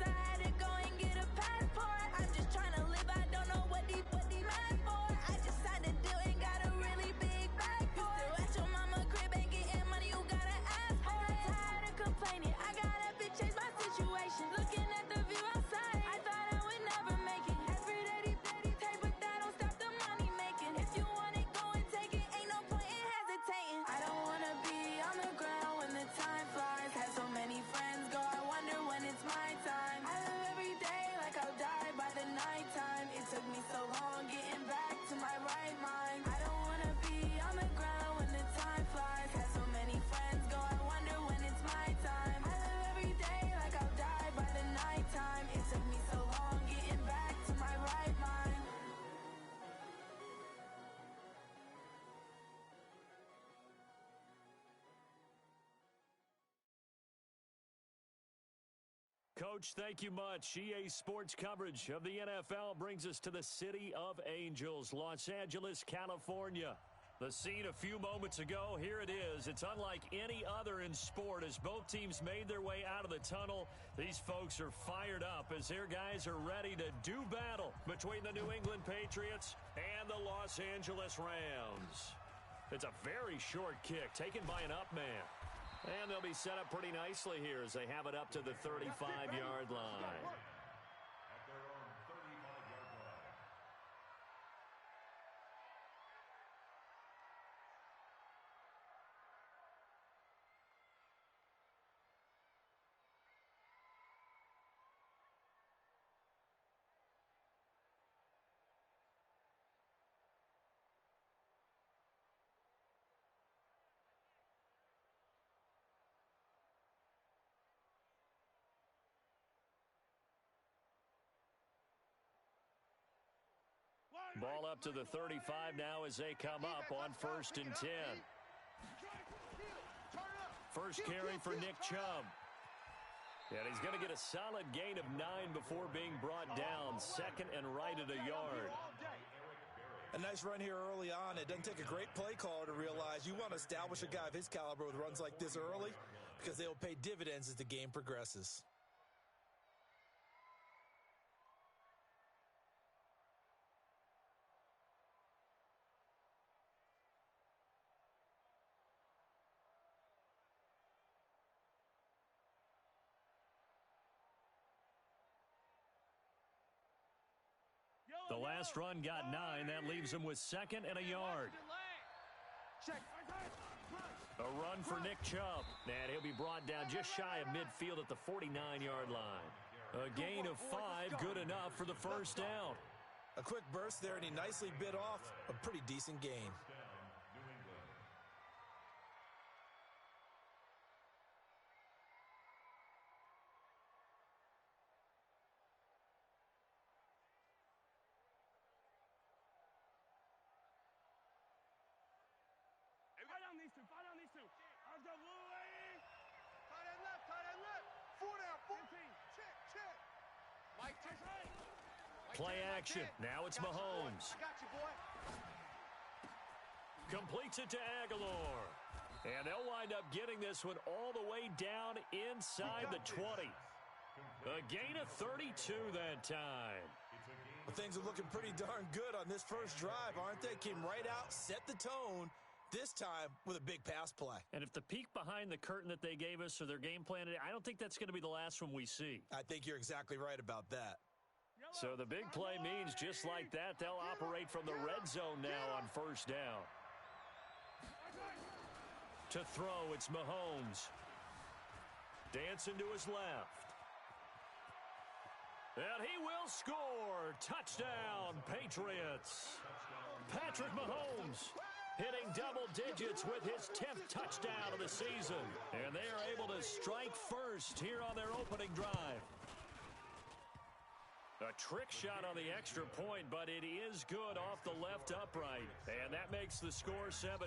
I had to go and get a passport. I'm just trying to live, I don't know what these mad for. I just signed a deal and got a really big bag for it. Still at your mama crib, ain't getting money, you gotta ask for it. I'm tired of complaining, I got up and changed my situation. Looking at the view outside, I thought I would never make it. Every day these take, but that don't stop the money making. If you want it, go and take it, ain't no point in hesitating. I don't wanna be on the ground when the time flies. Had so many friends go, I wonder when it's my time. I live every day like I'll die by the nighttime. It took me so long getting back to my right mind. I don't wanna be on the ground when the time flies. Had so many friends go, I wonder when it's my time. I live every day like I'll die by the nighttime. It took me so long getting back to my right mind. Coach, thank you much. EA Sports coverage of the NFL brings us to the City of Angels, Los Angeles, California. The scene a few moments ago, here it is. It's unlike any other in sport as both teams made their way out of the tunnel. These folks are fired up as their guys are ready to do battle between the New England Patriots and the Los Angeles Rams. It's a very short kick taken by an up man. And they'll be set up pretty nicely here as they have it up to the 35-yard line. Ball up to the 35 now as they come up on 1st and 10. First carry for Nick Chubb. And he's going to get a solid gain of 9 before being brought down. 2nd and right at a yard. A nice run here early on. It doesn't take a great play caller to realize you want to establish a guy of his caliber with runs like this early because they will pay dividends as the game progresses. The last run got 9. That leaves him with 2nd and a yard. A run for Nick Chubb. And he'll be brought down just shy of midfield at the 49-yard line. A gain of 5, good enough for the first down. A quick burst there, and he nicely bit off a pretty decent gain. Fight on these two. Arms up, little lady. Tight end left. 4 down, 14. Check. Mike, check. Play action. Now it's Mahomes. I got you, boy. Completes it to Aguilar. And they'll wind up getting this one all the way down inside the 20. A gain of 32 that time. Well, things are looking pretty darn good on this first drive, aren't they? Came right out, set the tone. This time with a big pass play. And if the peek behind the curtain that they gave us or their game plan, I don't think that's going to be the last one we see. I think you're exactly right about that. So the big play means just like that, they'll operate from the red zone now on first down. To throw, it's Mahomes. Dancing to his left. And he will score. Touchdown, Patriots. Patrick Mahomes hitting double digits with his 10th touchdown of the season. And they are able to strike first here on their opening drive. A trick shot on the extra point, but it is good off the left upright. And that makes the score 7-0.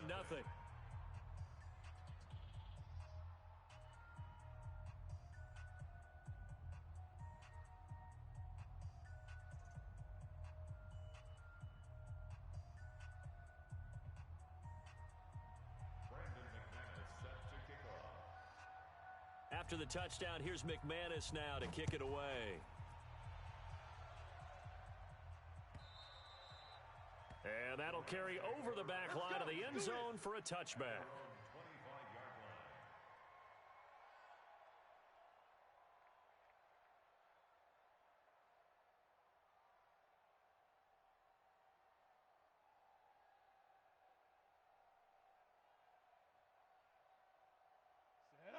After the touchdown, here's McManus now to kick it away. And that'll carry over the back line of the end zone for a touchback.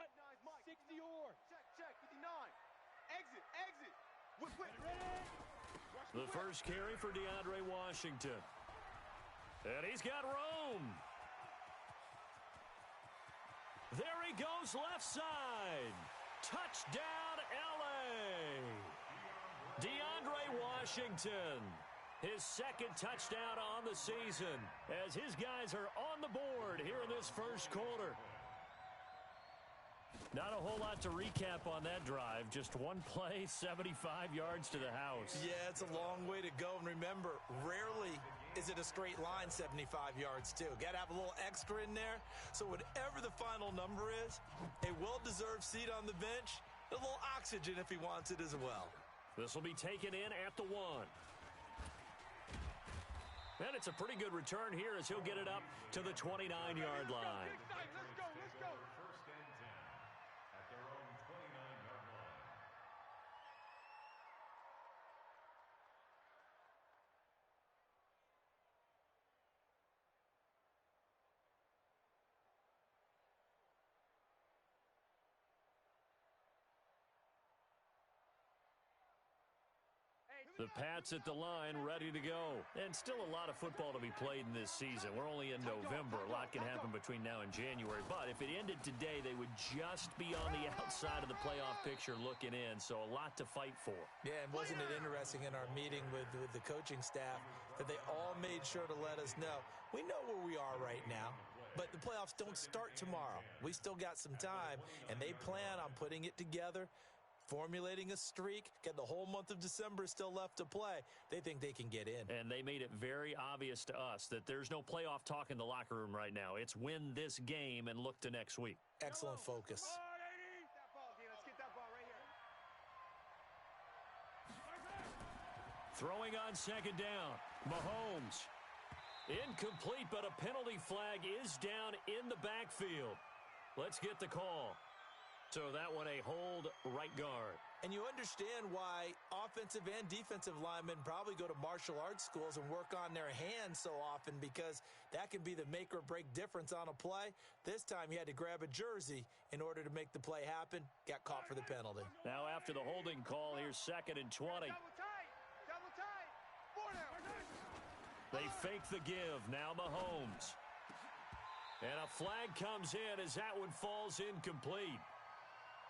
Set. 60 or. Check. 59. Exit. Quick. Ready. The first carry for DeAndre Washington. And he's got room. There he goes left side. Touchdown, L.A. DeAndre Washington. His second touchdown on the season as his guys are on the board here in this first quarter. Not a whole lot to recap on that drive. Just one play, 75 yards to the house. Yeah, it's a long way to go. And remember, rarely is it a straight line 75 yards, too. Got to have a little extra in there. So whatever the final number is, a well-deserved seat on the bench, a little oxygen if he wants it as well. This will be taken in at the 1. And it's a pretty good return here as he'll get it up to the 29-yard line. Let's go. First and 10 at their own 29-yard line. The Pats at the line, ready to go. And still a lot of football to be played in this season. We're only in November. A lot can happen between now and January. But if it ended today, they would just be on the outside of the playoff picture looking in. So a lot to fight for. Yeah, and wasn't it interesting in our meeting with the coaching staff that they all made sure to let us know, we know where we are right now, but the playoffs don't start tomorrow. We still got some time, and they plan on putting it together, formulating a streak, get the whole month of December still left to play. They think they can get in. And they made it very obvious to us that there's no playoff talk in the locker room right now. It's win this game and look to next week. Excellent focus. That ball, D. Let's get that ball right here. Throwing on second down. Mahomes. Incomplete, but a penalty flag is down in the backfield. Let's get the call. So that one a hold right guard. And you understand why offensive and defensive linemen probably go to martial arts schools and work on their hands so often, because that can be the make or break difference on a play. This time he had to grab a jersey in order to make the play happen. Got caught for the penalty. Now after the holding call, here's 2nd and 20. Double tight. 4 down. They fake the give. Now Mahomes. And a flag comes in as that one falls incomplete.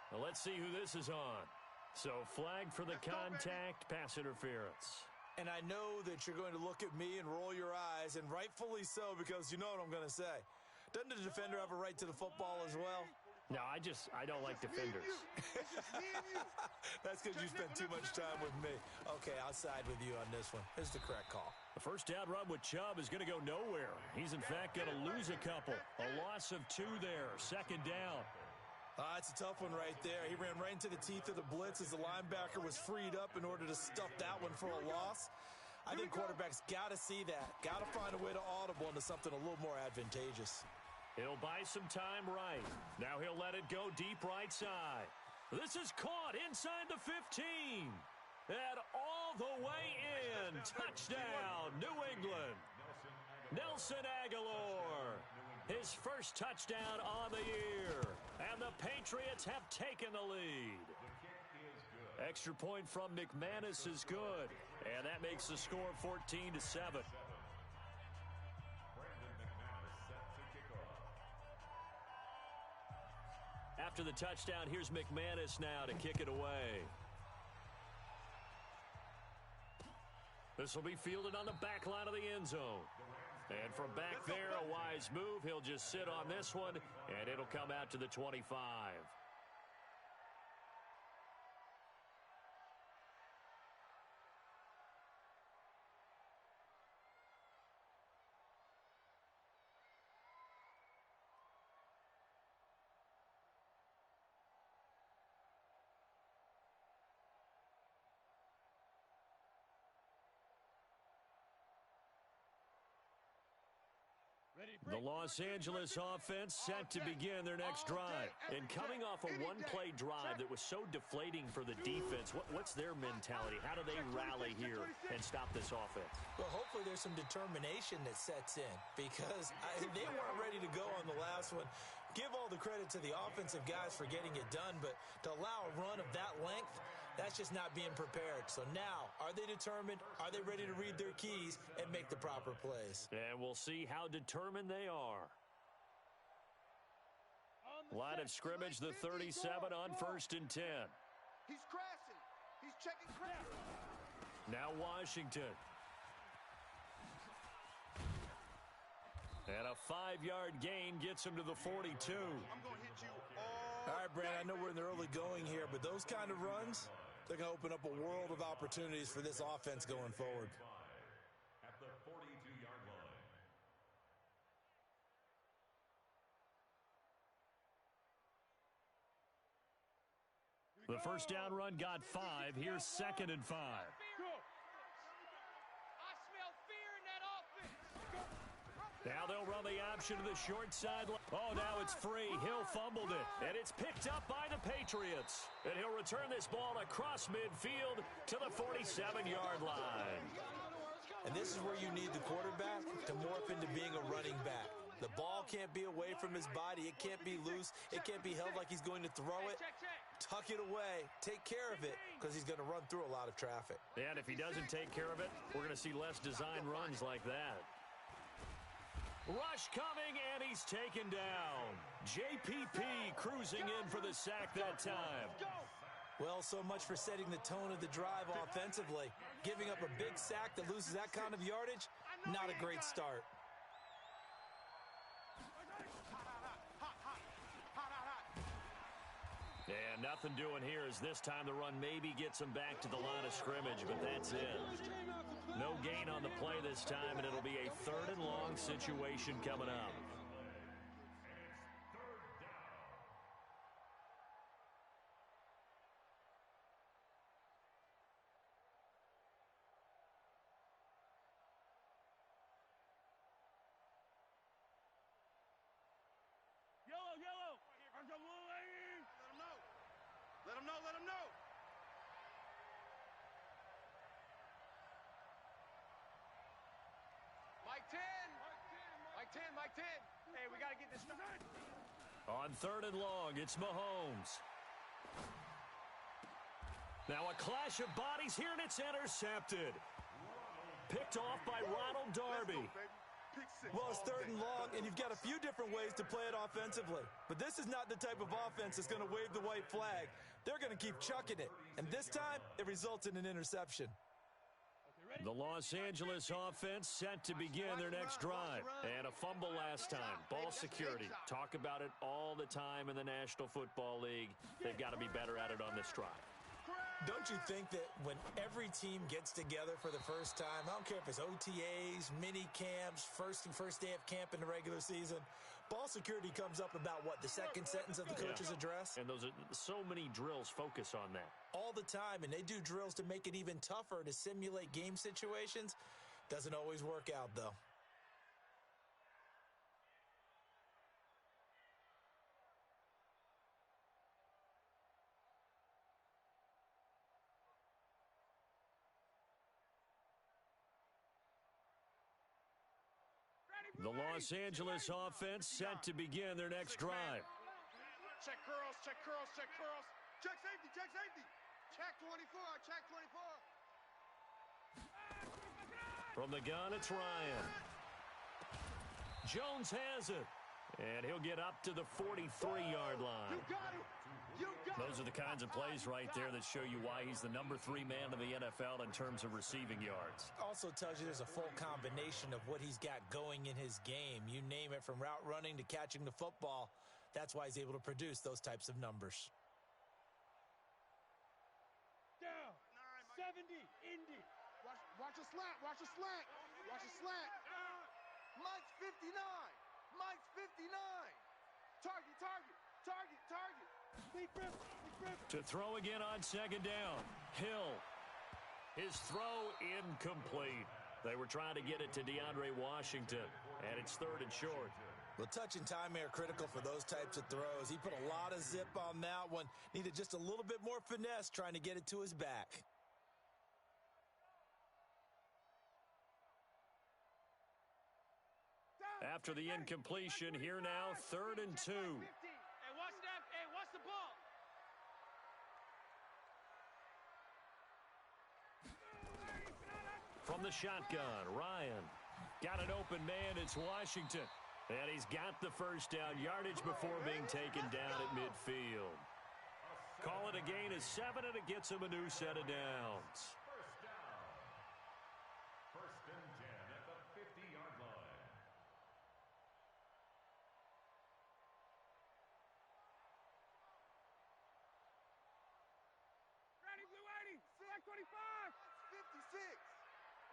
Well, let's see who this is on. So flag for the contact, pass interference. And I know that you're going to look at me and roll your eyes, and rightfully so, because you know what I'm going to say. Doesn't the defender have a right to the football as well? No, I don't like defenders. That's because you spent too much time with me. Okay, I'll side with you on this one. This is the correct call. The first down run with Chubb is going to go nowhere. He's, in fact, going to lose a couple. A loss of 2 there. 2nd down. It's a tough one right there. He ran right into the teeth of the blitz as the linebacker was freed up in order to stuff that one for a loss. I think quarterbacks got to see that. Got to find a way to audible into something a little more advantageous. He'll buy some time right. Now he'll let it go deep right side. This is caught inside the 15. And all the way in. Touchdown, New England. Nelson Aguilar. His first touchdown on the year. And the Patriots have taken the lead. Extra point from McManus is good. And that makes the score 14-7. After the touchdown, here's McManus now to kick it away. This will be fielded on the back line of the end zone. And from back there, a wise move. He'll just sit on this one, and it'll come out to the 25. The Los Angeles offense set to begin their next drive. And coming off a one-play drive that was so deflating for the defense, what's their mentality? How do they rally here and stop this offense? Well, hopefully there's some determination that sets in because they weren't ready to go on the last one. Give all the credit to the offensive guys for getting it done, but to allow a run of that length, that's just not being prepared. So now, are they determined? Are they ready to read their keys and make the proper plays? And we'll see how determined they are. Line of scrimmage, the 37 on 1st and 10. He's crashing. He's checking crash. Now Washington. And a 5-yard gain gets him to the 42. I'm going to hit you All right, Brad, I know we're in the early going here, but those kind of runs, they're going to open up a world of opportunities for this offense going forward. At the 42-yard line. The first down run got 5. Here's 2nd and 5. Go. I smell fear in that offense. Now they'll run the option to the short side. Oh, now it's free. Hill fumbled it, and it's picked up by the Patriots. And he'll return this ball across midfield to the 47-yard line. And this is where you need the quarterback to morph into being a running back. The ball can't be away from his body. It can't be loose. It can't be held like he's going to throw it. Tuck it away. Take care of it because he's going to run through a lot of traffic. And if he doesn't take care of it, we're going to see less design runs like that. Rush coming, and he's taken down. JPP cruising in for the sack that time. Well, so much for setting the tone of the drive offensively. Giving up a big sack that loses that kind of yardage, not a great start. And nothing doing here as this time the run maybe gets him back to the line of scrimmage, but that's it. No gain on the play this time, and it'll be a 3rd and long situation coming up. Yellow. Let him know. Mike 10. Hey, we got to get this started. On 3rd and long, it's Mahomes. Now a clash of bodies here, and it's intercepted. Picked off by Ronald Darby. Well, it's 3rd and long, and you've got a few different ways to play it offensively. But this is not the type of offense that's going to wave the white flag. They're going to keep chucking it. And this time, it results in an interception. The Los Angeles offense set to begin their next drive. And a fumble last time. Ball security. Talk about it all the time in the National Football League. They've got to be better at it on this drive. Don't you think that when every team gets together for the first time, I don't care if it's OTAs, mini camps, first day of camp in the regular season, ball security comes up about what, the second sentence of the coach's address? And those are so many drills focus on that. All the time, and they do drills to make it even tougher to simulate game situations. Doesn't always work out, though. The Los Angeles offense set to begin their next drive. Check curls. Check safety. Check 24. From the gun, it's Ryan. Jones has it. And he'll get up to the 43-yard line. You got it. Those are the kinds of plays right there that show you why he's the number 3 man in the NFL in terms of receiving yards. Also tells you there's a full combination of what he's got going in his game. You name it, from route running to catching the football. That's why he's able to produce those types of numbers. Down. 70. Indy. Watch a slant. Mike's 59. Target. Big grip. To throw again on 2nd down. Hill. His throw incomplete. They were trying to get it to DeAndre Washington. And it's 3rd and short. Well, touch and timing are critical for those types of throws. He put a lot of zip on that one. Needed just a little bit more finesse trying to get it to his back. After the incompletion, here now, 3rd and 2. Hey, watch that. Hey, watch the ball. From the shotgun, Ryan. Got an open man, it's Washington. And he's got the first down yardage before being taken down at midfield. Call it a gain of 7, and it gets him a new set of downs. First down. 1st and 10 at the 50-yard line. Ready, Blue 80. Select 25. 56.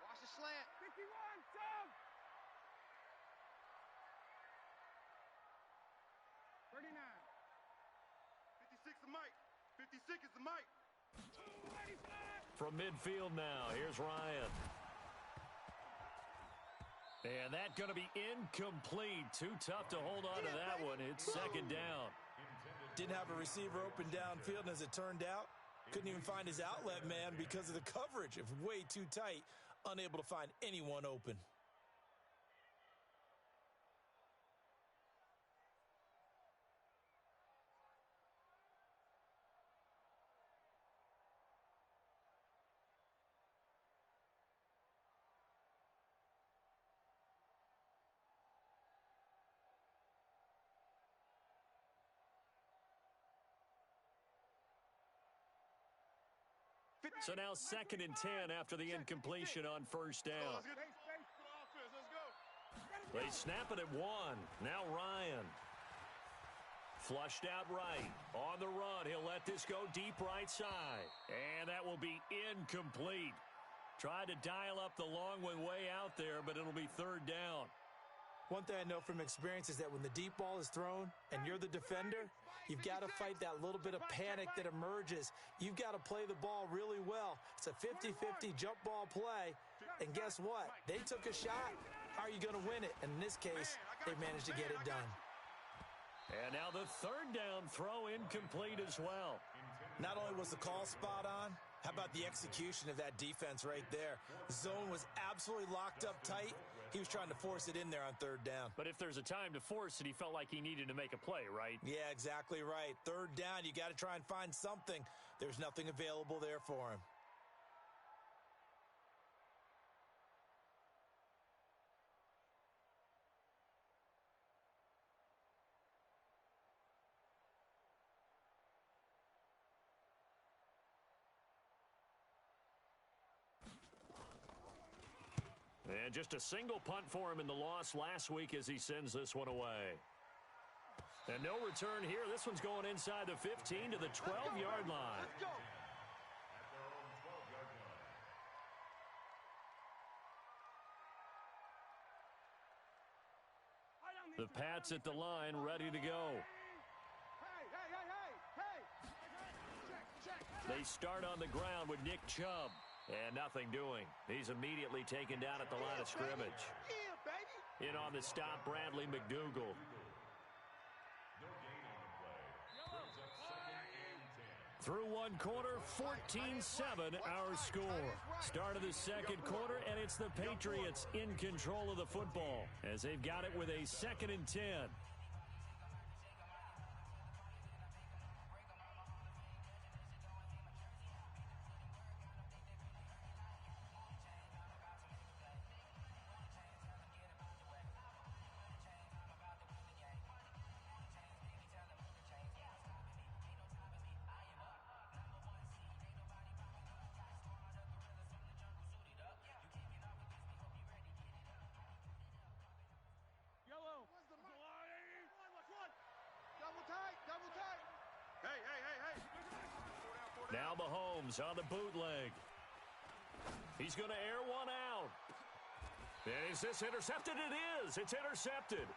Watch the slant. 51. Sub. 39. 56 is Mike. 56 is the Mike. From midfield now, here's Ryan. And that's going to be incomplete. Too tough to hold on to that one. It's 2nd down. Didn't have a receiver open downfield, and as it turned out, couldn't even find his outlet man because of the coverage. It was way too tight, unable to find anyone open. So now 2nd and 10 after the incompletion on 1st down. They snap it at 1. Now Ryan. Flushed out right. On the run, he'll let this go deep right side. And that will be incomplete. Tried to dial up the long one way out there, but it'll be 3rd down. One thing I know from experience is that when the deep ball is thrown and you're the defender, you've got to fight that little bit of panic that emerges. You've got to play the ball really well. It's a 50-50 jump ball play, and guess what? They took a shot. How are you going to win it? And in this case, they managed to get it done. And now the 3rd down throw incomplete as well. Not only was the call spot on, how about the execution of that defense right there? The zone was absolutely locked up tight. He was trying to force it in there on 3rd down. But if there's a time to force it, he felt like he needed to make a play, right? Yeah, exactly right. 3rd down, you got to try and find something. There's nothing available there for him. And just a single punt for him in the loss last week as he sends this one away. And no return here. This one's going inside the 15 to the 12-yard line. At their own 12-yard line. The Pats at the line, ready to go. They start on the ground with Nick Chubb. And nothing doing. He's immediately taken down at the line of scrimmage. In on the stop, Bradley McDougal. No gain on the play. Brings up 2nd and 10. Through one quarter, 14-7 our score. Start of the 2nd quarter, and it's the Patriots in control of the football as they've got it with a 2nd and 10. Now Mahomes on the bootleg. He's going to air one out. And is this intercepted? It is. It's intercepted.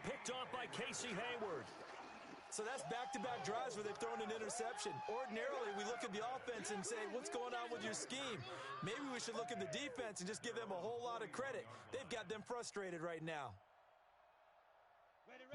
Picked off by Casey Hayward. So that's back-to-back drives where they've thrown an interception. Ordinarily, we look at the offense and say, what's going on with your scheme? Maybe we should look at the defense and just give them a whole lot of credit. They've got them frustrated right now.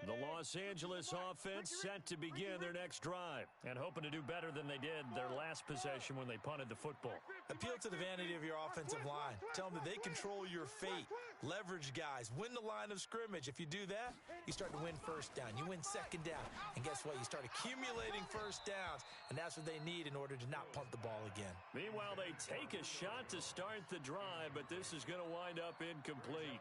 The Los Angeles offense set to begin their next drive and hoping to do better than they did their last possession when they punted the football. Appeal to the vanity of your offensive line. Tell them that they control your fate. Leverage guys. Win the line of scrimmage. If you do that, you start to win first down. You win second down. And guess what? You start accumulating first downs. And that's what they need in order to not punt the ball again. Meanwhile, they take a shot to start the drive, but this is going to wind up incomplete.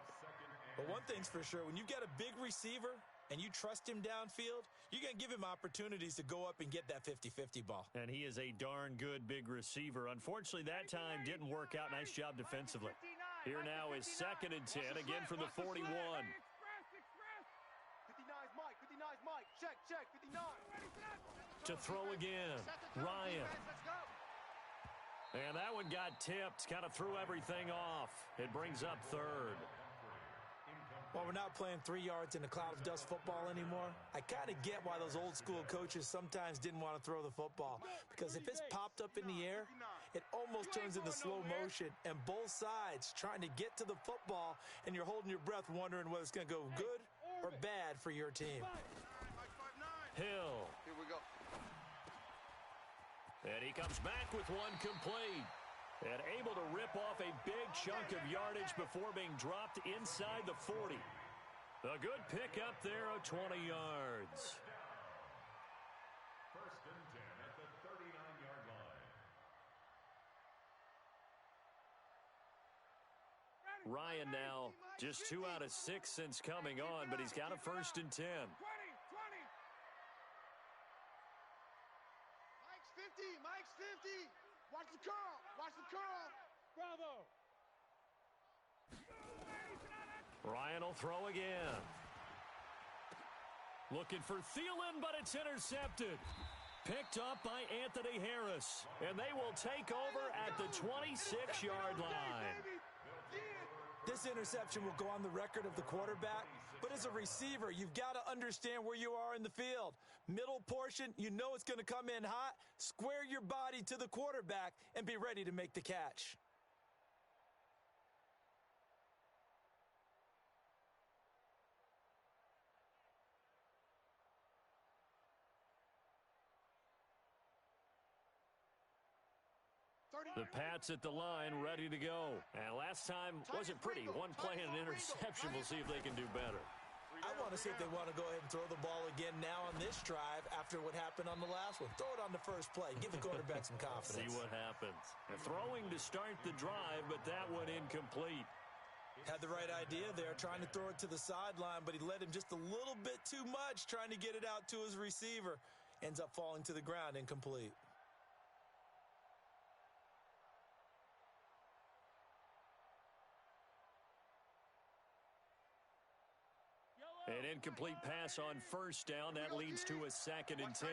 But one thing's for sure, when you've got a big receiver and you trust him downfield, you're going to give him opportunities to go up and get that 50-50 ball. And he is a darn good big receiver. Unfortunately, that time didn't work out. Nice job defensively. Here now is 2nd and 10, again from the 41. 59's Mike, 59's Mike. Check, 59. To throw again, Ryan. And that one got tipped, kind of threw everything off. It brings up 3rd. While we're not playing 3 yards in a cloud of dust football anymore, I kind of get why those old school coaches sometimes didn't want to throw the football. Because if it's popped up in the air, it almost turns into slow motion. And both sides trying to get to the football, and you're holding your breath wondering whether it's going to go good or bad for your team. Hill. Here we go. And he comes back with one complete. And able to rip off a big chunk of yardage before being dropped inside the 40. A good pickup there of 20 yards. 1st and 10 at the 39-yard line. Ryan now just 2 out of 6 since coming on, but he's got a 1st and 10. 20. Mike's 50. Mike's 50. Watch the curl. Watch the curl. Bravo. Ryan will throw again. Looking for Thielen, but it's intercepted. Picked up by Anthony Harris. And they will take over at the 26-yard line. This interception will go on the record of the quarterback, but as a receiver, you've got to understand where you are in the field. Middle portion, you know it's going to come in hot. Square your body to the quarterback and be ready to make the catch. The Pats at the line, ready to go. And last time wasn't pretty. One play and an interception. We'll see if they can do better. I want to see if they want to go ahead and throw the ball again now on this drive after what happened on the last one. Throw it on the first play. Give the quarterback some confidence. See what happens. Throwing to start the drive, but that one incomplete. Had the right idea there, trying to throw it to the sideline, but he led him just a little bit too much, trying to get it out to his receiver. Ends up falling to the ground, incomplete. An incomplete pass on 1st down. That leads to a 2nd and 10.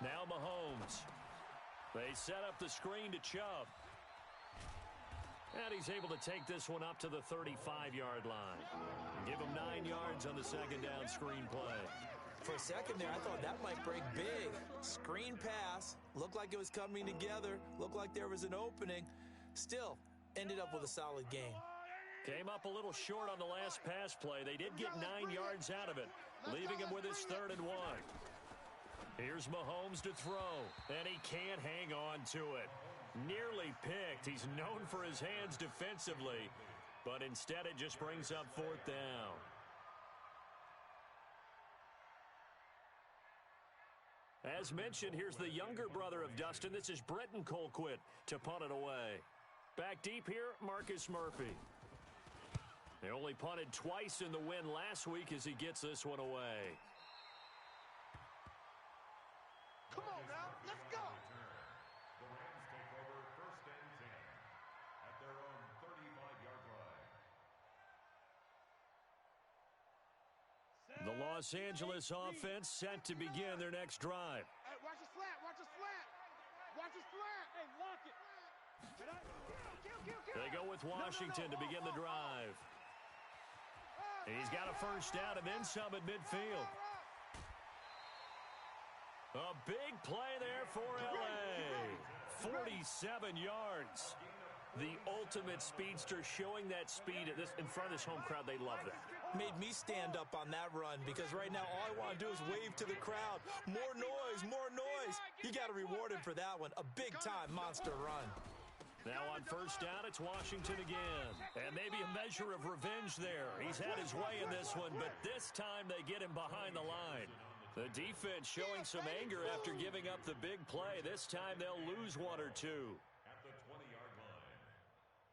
Now Mahomes. They set up the screen to Chubb. And he's able to take this one up to the 35-yard line. Give him 9 yards on the 2nd down screen play. For a second there, I thought that might break big. Screen pass. Looked like it was coming together. Looked like there was an opening. Still, ended up with a solid game. Came up a little short on the last pass play. They did get 9 yards out of it, leaving him with his 3rd and 1. Here's Mahomes to throw, and he can't hang on to it. Nearly picked. He's known for his hands defensively, but instead it just brings up 4th down. As mentioned, here's the younger brother of Dustin. This is Brenton Colquitt to punt it away. Back deep here, Marcus Murphy. They only punted twice in the win last week as he gets this one away. Come on now, let's go. The Rams take over 1st and 10 at their own 35-yard line. The Los Angeles offense set to begin their next drive. Hey, watch the slant, watch the slant. Watch the slant. Hey, lock it. They go with Washington to begin the drive. He's got a first down and then some at midfield. A big play there for L.A. 47 yards. The ultimate speedster showing that speed in front of this home crowd. They love that. Made me stand up on that run because right now all I want to do is wave to the crowd. More noise, more noise. You got to reward him for that one. A big-time monster run. Now on first down, it's Washington again. And maybe a measure of revenge there. He's had his way in this one, but this time they get him behind the line. The defense showing some anger after giving up the big play. This time they'll lose one or two. At the 20-yard line.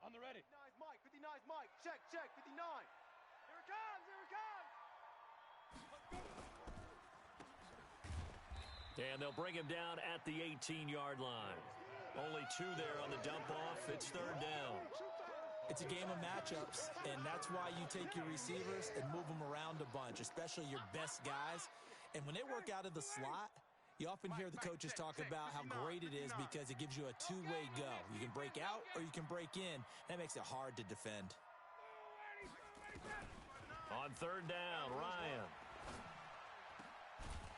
On the ready. 59 Mike, 59 Mike. Check, 59. Here it comes, here it comes. And they'll bring him down at the 18-yard line. Only two there on the dump-off. It's third down. It's a game of matchups, and that's why you take your receivers and move them around a bunch, especially your best guys. And when they work out of the slot, you often hear the coaches talk about how great it is because it gives you a two-way go. You can break out or you can break in. That makes it hard to defend. On third down, Ryan.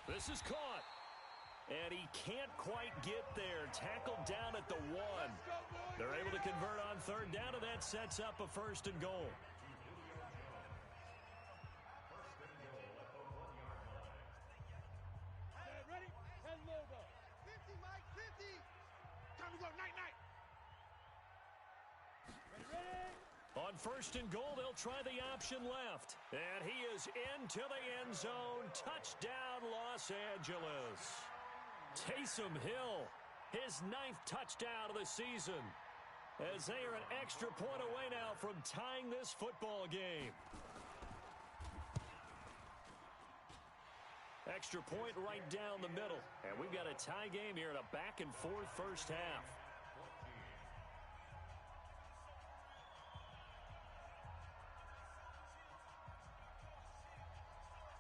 This is caught. And he can't quite get there. Tackled down at the 1. They're able to convert on third down, and that sets up a first and goal. Ready? And logo. 50, Mike, 50. Time to go, night. Ready? On first and goal, they'll try the option left. And he is into the end zone. Touchdown, Los Angeles. Taysom Hill, his 9th touchdown of the season, as they are an extra point away now from tying this football game. Extra point right down the middle. And we've got a tie game here in a back-and-forth first half.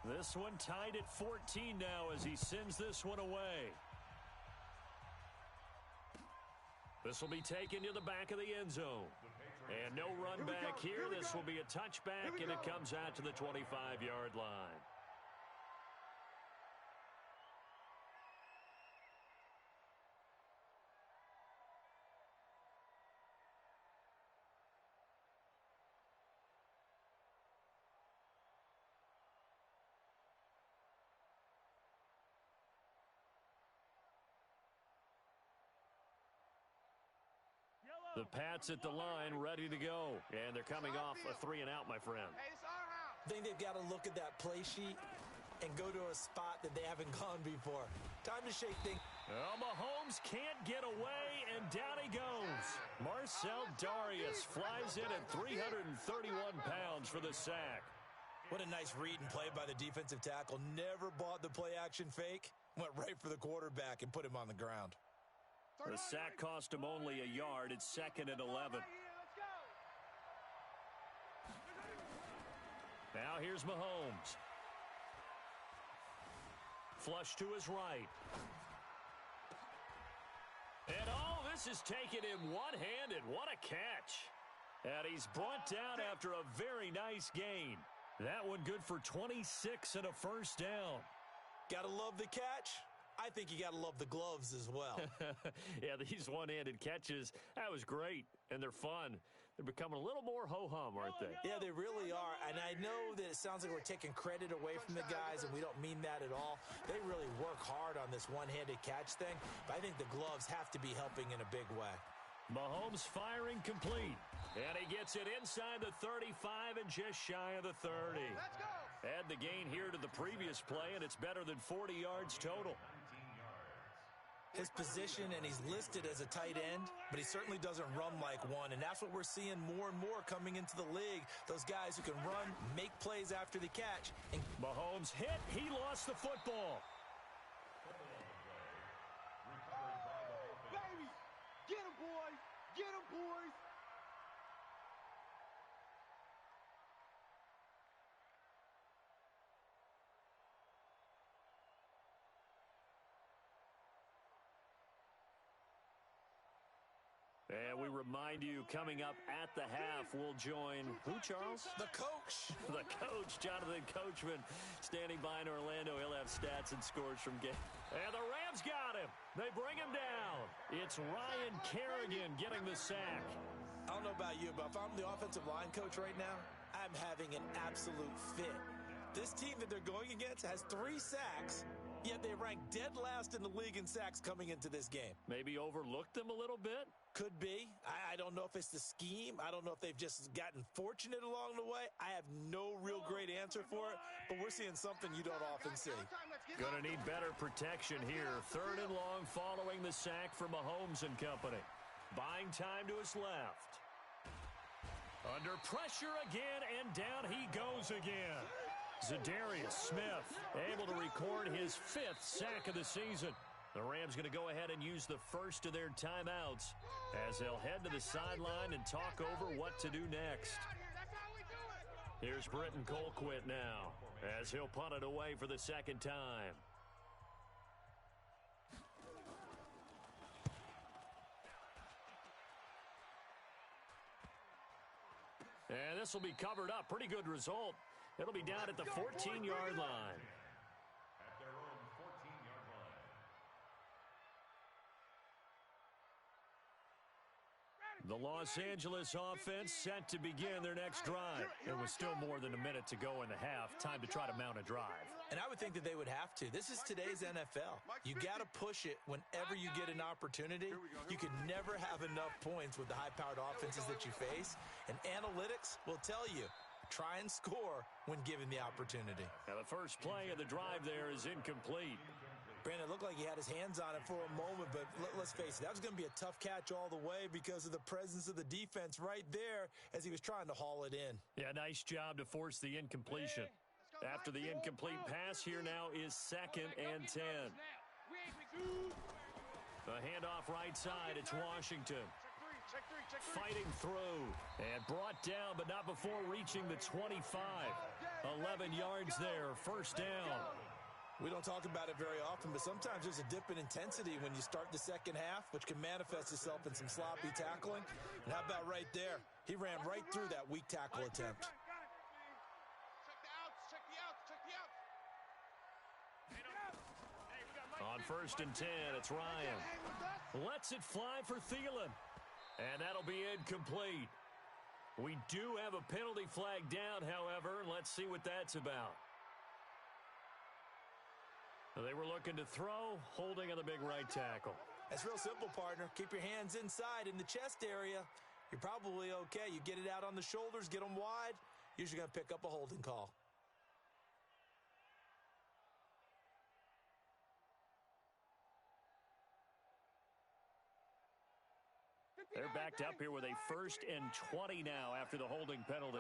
This one tied at 14 now as he sends this one away. This will be taken to the back of the end zone. And no run back here. This will be a touchback, and it comes out to the 25-yard line. The Pats at the line, ready to go. And they're coming off a 3-and-out, my friend. Hey, it's our house. I think they've got to look at that play sheet and go to a spot that they haven't gone before. Time to shake things. Well, Mahomes can't get away, and down he goes. Marcel Darius flies in at 331 pounds for the sack. What a nice read and play by the defensive tackle. Never bought the play-action fake. Went right for the quarterback and put him on the ground. The sack cost him only a yard. It's 2nd and 11. Now here's Mahomes. Flush to his right. And this is taken in one-handed. What a catch. And he's brought down after a very nice gain. That one good for 26 and a first down. Gotta love the catch. I think you got to love the gloves as well. Yeah, these one-handed catches, that was great, and they're fun. They're becoming a little more ho-hum, aren't they? Yeah, they really are, and I know that it sounds like we're taking credit away from the guys, and we don't mean that at all. They really work hard on this one-handed catch thing, but I think the gloves have to be helping in a big way. Mahomes firing complete, and he gets it inside the 35 and just shy of the 30. Let's go. Add the gain here to the previous play, and it's better than 40 yards total. His position, and he's listed as a tight end, but he certainly doesn't run like one, and that's what we're seeing more and more coming into the league. Those guys who can run, make plays after the catch. And Mahomes hit. He lost the football. Baby, get him, boys. Get him, boys. And we remind you, coming up at the half, we'll join who, Charles? The coach. The coach, Jonathan Coachman, standing by in Orlando. He'll have stats and scores from game. And the Rams got him. They bring him down. It's Ryan Kerrigan getting the sack. I don't know about you, but if I'm the offensive line coach right now, I'm having an absolute fit. This team that they're going against has 3 sacks, yet they rank dead last in the league in sacks coming into this game. Maybe overlooked them a little bit? Could be. I don't know if it's the scheme. I don't know if they've just gotten fortunate along the way. I have no real great answer for it, but we're seeing something you don't often see. Going to need better protection here. 3rd and long following the sack from Mahomes and company. Buying time to his left. Under pressure again, and down he goes again. Zadarius Smith able to record his 5th sack of the season. The Rams going to go ahead and use the first of their timeouts as they'll head to the sideline and talk over what to do next. Here's Britton Colquitt now as he'll punt it away for the 2nd time. And this will be covered up. Pretty good result. It'll be down at the 14-yard line. At their own 14-yard line. The Los Angeles offense set to begin their next drive. It was still more than a minute to go in the half. Time to try to mount a drive. And I would think that they would have to. This is today's NFL. You got to push it whenever you get an opportunity. You can never have enough points with the high-powered offenses that you face. And analytics will tell you, try and score when given the opportunity. Now the first play of the drive there is incomplete. Brandon, it looked like he had his hands on it for a moment, but let's face it, that was going to be a tough catch all the way because of the presence of the defense right there as he was trying to haul it in. Yeah, nice job to force the incompletion. After the incomplete pass, here now is 2nd and 10. The handoff right side, it's Washington. Fighting through and brought down, but not before reaching the 25. 11 yards there, first down. We don't talk about it very often, but sometimes there's a dip in intensity when you start the second half, which can manifest itself in some sloppy tackling. And how about right there? He ran right through that weak tackle attempt. On 1st and 10, it's Ryan. Lets it fly for Thielen. And that'll be incomplete. We do have a penalty flag down, however. Let's see what that's about. They were looking to throw, holding on the big right tackle. That's real simple, partner. Keep your hands inside in the chest area. You're probably okay. You get it out on the shoulders, get them wide. Usually going to pick up a holding call. They're backed up here with a 1st and 20 now after the holding penalty.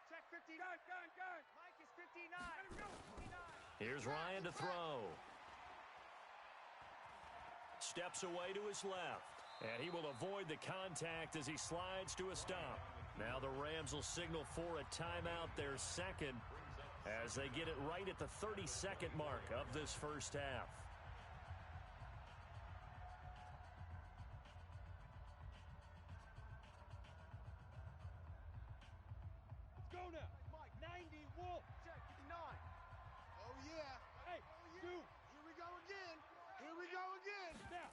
Check 59. Gun. Mike is 59. Here's Ryan to throw. Steps away to his left. And he will avoid the contact as he slides to a stop. Now the Rams will signal for a timeout, their 2nd, as they get it right at the 32nd mark of this first half. Let's go now. Mike, 90, Wolf. Check 59. Oh, yeah. Hey, dude. Here we go again. Now.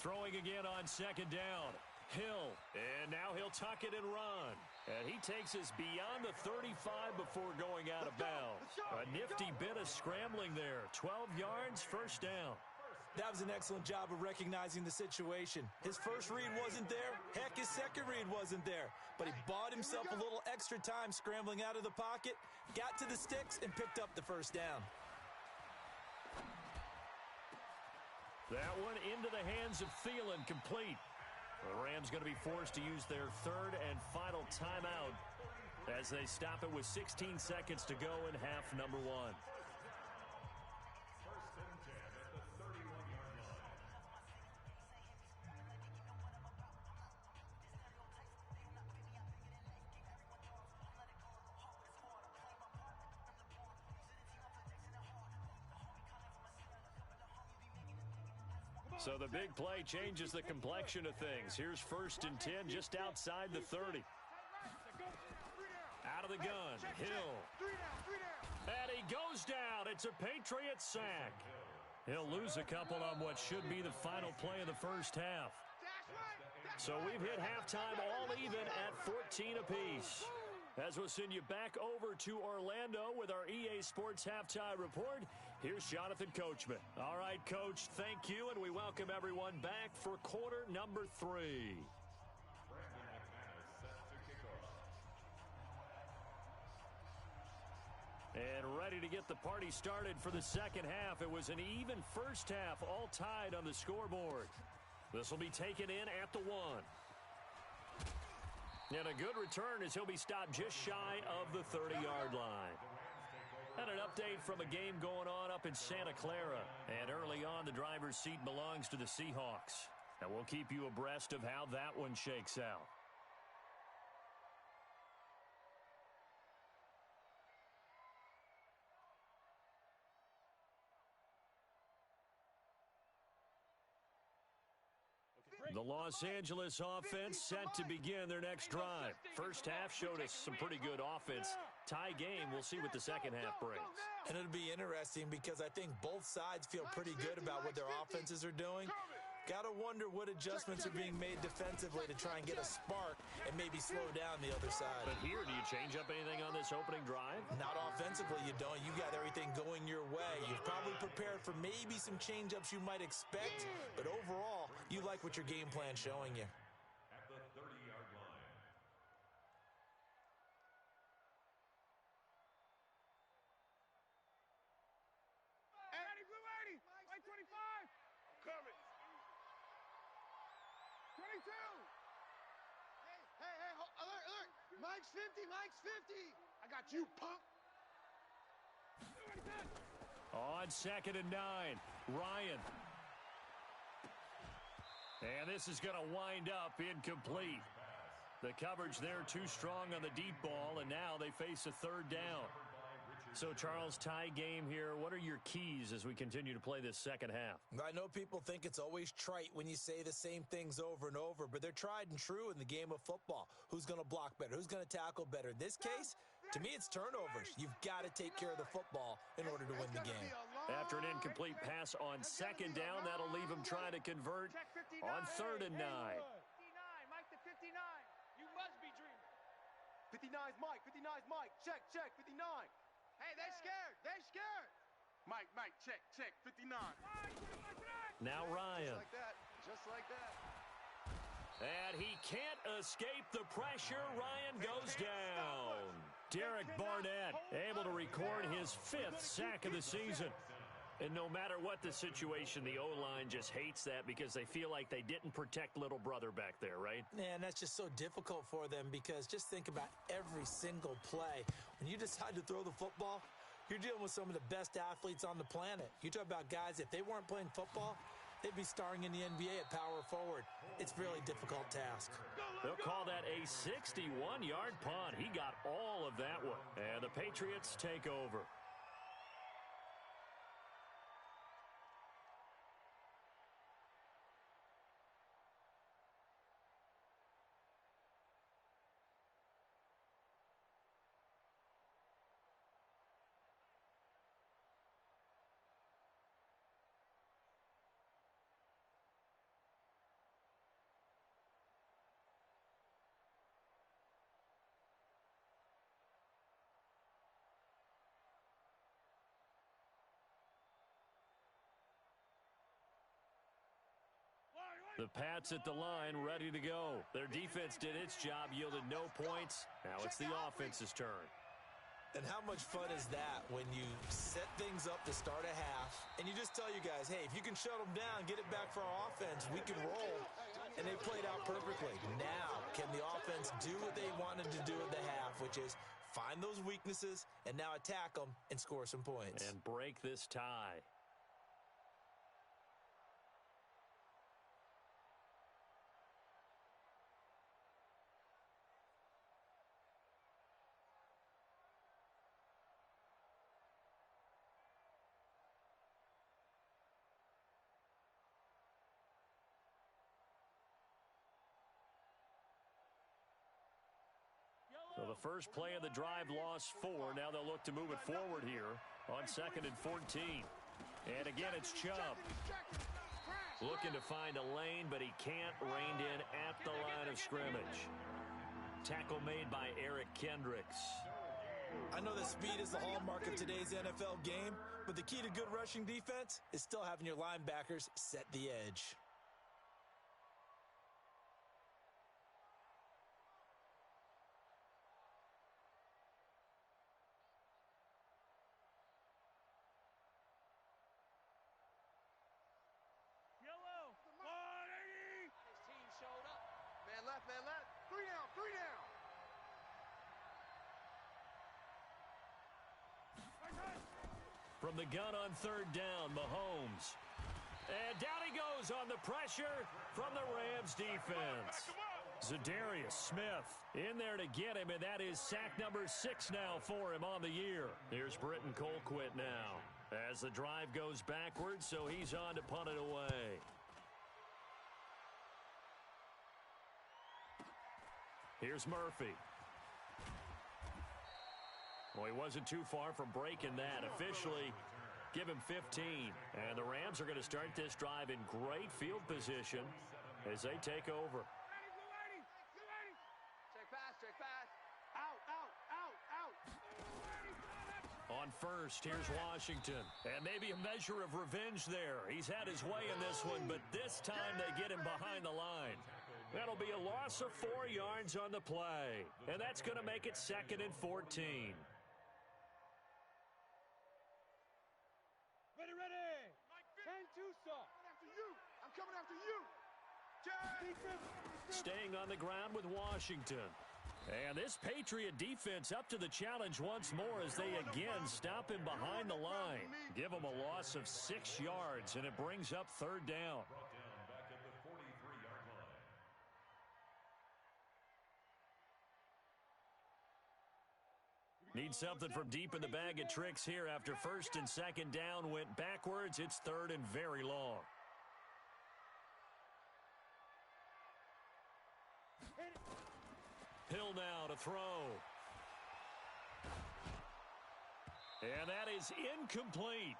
Throwing again on 2nd down. Hill, and now he'll tuck it and run. And he takes us beyond the 35 before going out of bounds. A nifty bit of scrambling there. 12 yards, first down. That was an excellent job of recognizing the situation. His first read wasn't there. Heck, his second read wasn't there. But he bought himself a little extra time scrambling out of the pocket, got to the sticks, and picked up the first down. That one into the hands of Thielen, complete. The Rams going to be forced to use their 3rd and final timeout as they stop it with 16 seconds to go in half number 1. 1st and 10 at the 31-yard line. So the big play changes the complexion of things. Here's 1st and 10 just outside the 30. Out of the gun, Hill. And he goes down. It's a Patriots sack. He'll lose a couple on what should be the final play of the first half. So we've hit halftime all even at 14 apiece. As we'll send you back over to Orlando with our EA Sports Halftime Report, here's Jonathan Coachman. All right, Coach, thank you, and we welcome everyone back for quarter number 3. And ready to get the party started for the second half. It was an even first half, all tied on the scoreboard. This will be taken in at the 1. And a good return as he'll be stopped just shy of the 30-yard line. And an update from a game going on up in Santa Clara. And early on, the driver's seat belongs to the Seahawks. And we'll keep you abreast of how that one shakes out. The Los Angeles offense set to begin their next drive. First half showed us some pretty good offense. Tie game, we'll see what the second half brings. And it'll be interesting because I think both sides feel pretty good about what their offenses are doing. Got to wonder what adjustments are being made defensively to try and get a spark and maybe slow down the other side. But here, do you change up anything on this opening drive? Not offensively, you don't. You got everything going your way. You've probably prepared for maybe some change-ups you might expect, but overall, you like what your game plan's showing you. At the 30-yard line. Eddie, blue 80, white 25. Cover it. 22. Hey, alert. Mike's 50, Mike's 50. I got you, punk. On 2nd and 9, Ryan. And this is going to wind up incomplete. The coverage there too strong on the deep ball, and now they face a 3rd down. So, Charles, tie game here. What are your keys as we continue to play this second half? I know people think it's always trite when you say the same things over and over, but they're tried and true in the game of football. Who's going to block better? Who's going to tackle better? In this case, to me, it's turnovers. You've got to take care of the football in order to win the game. After an incomplete pass on 2nd down, that'll leave him trying to convert on 3rd and 9. 59, Mike to 59. You must be dreaming. 59's Mike, 59's Mike. Check, 59. Hey, they scared. Mike, check, 59. Now Ryan. Just like that. And he can't escape the pressure. Ryan goes down. Derek Barnett able to record his 5th sack of the season. And no matter what the situation, the O-line just hates that because they feel like they didn't protect little brother back there, right? Man, that's just so difficult for them because just think about every single play. When you decide to throw the football, you're dealing with some of the best athletes on the planet. You talk about guys, if they weren't playing football, they'd be starring in the NBA at power forward. It's a really difficult task. They'll call that a 61-yard punt. He got all of that one. And the Patriots take over. The Pats at the line, ready to go. Their defense did its job, yielded no points. Now it's the offense's turn. And how much fun is that when you set things up to start a half, and you just tell you guys, hey, if you can shut them down, get it back for our offense, we can roll. And they played out perfectly. Now, can the offense do what they wanted to do at the half, which is find those weaknesses and now attack them and score some points. And break this tie. first play of the drive lost 4. Now they'll look to move it forward here on 2nd and 14. And again, it's Chubb. Looking to find a lane, but he can't rein in at the line of scrimmage. Tackle made by Eric Kendricks. I know that speed is the hallmark of today's NFL game, but the key to good rushing defense is still having your linebackers set the edge. Man left. 3 down. From the gun on 3rd down, Mahomes. And down he goes on the pressure from the Rams defense. Zadarius Smith in there to get him, and that is sack number 6 now for him on the year. Here's Britton Colquitt now as the drive goes backwards, so he's on to punt it away. Here's Murphy. Well, he wasn't too far from breaking that. Officially, give him 15. And the Rams are going to start this drive in great field position as they take over. Check pass. Out. On first, here's Washington. And maybe a measure of revenge there. He's had his way in this one, but this time they get him behind the line. That'll be a loss of 4 yards on the play. And that's going to make it 2nd and 14. Ready. And Tucson. I'm coming after you. Staying on the ground with Washington. And this Patriot defense up to the challenge once more as they again stop him behind the line. Give him a loss of 6 yards, and it brings up 3rd down. Need something from deep in the bag of tricks here after 1st and 2nd down went backwards. It's 3rd and very long. Hill now to throw. And that is incomplete.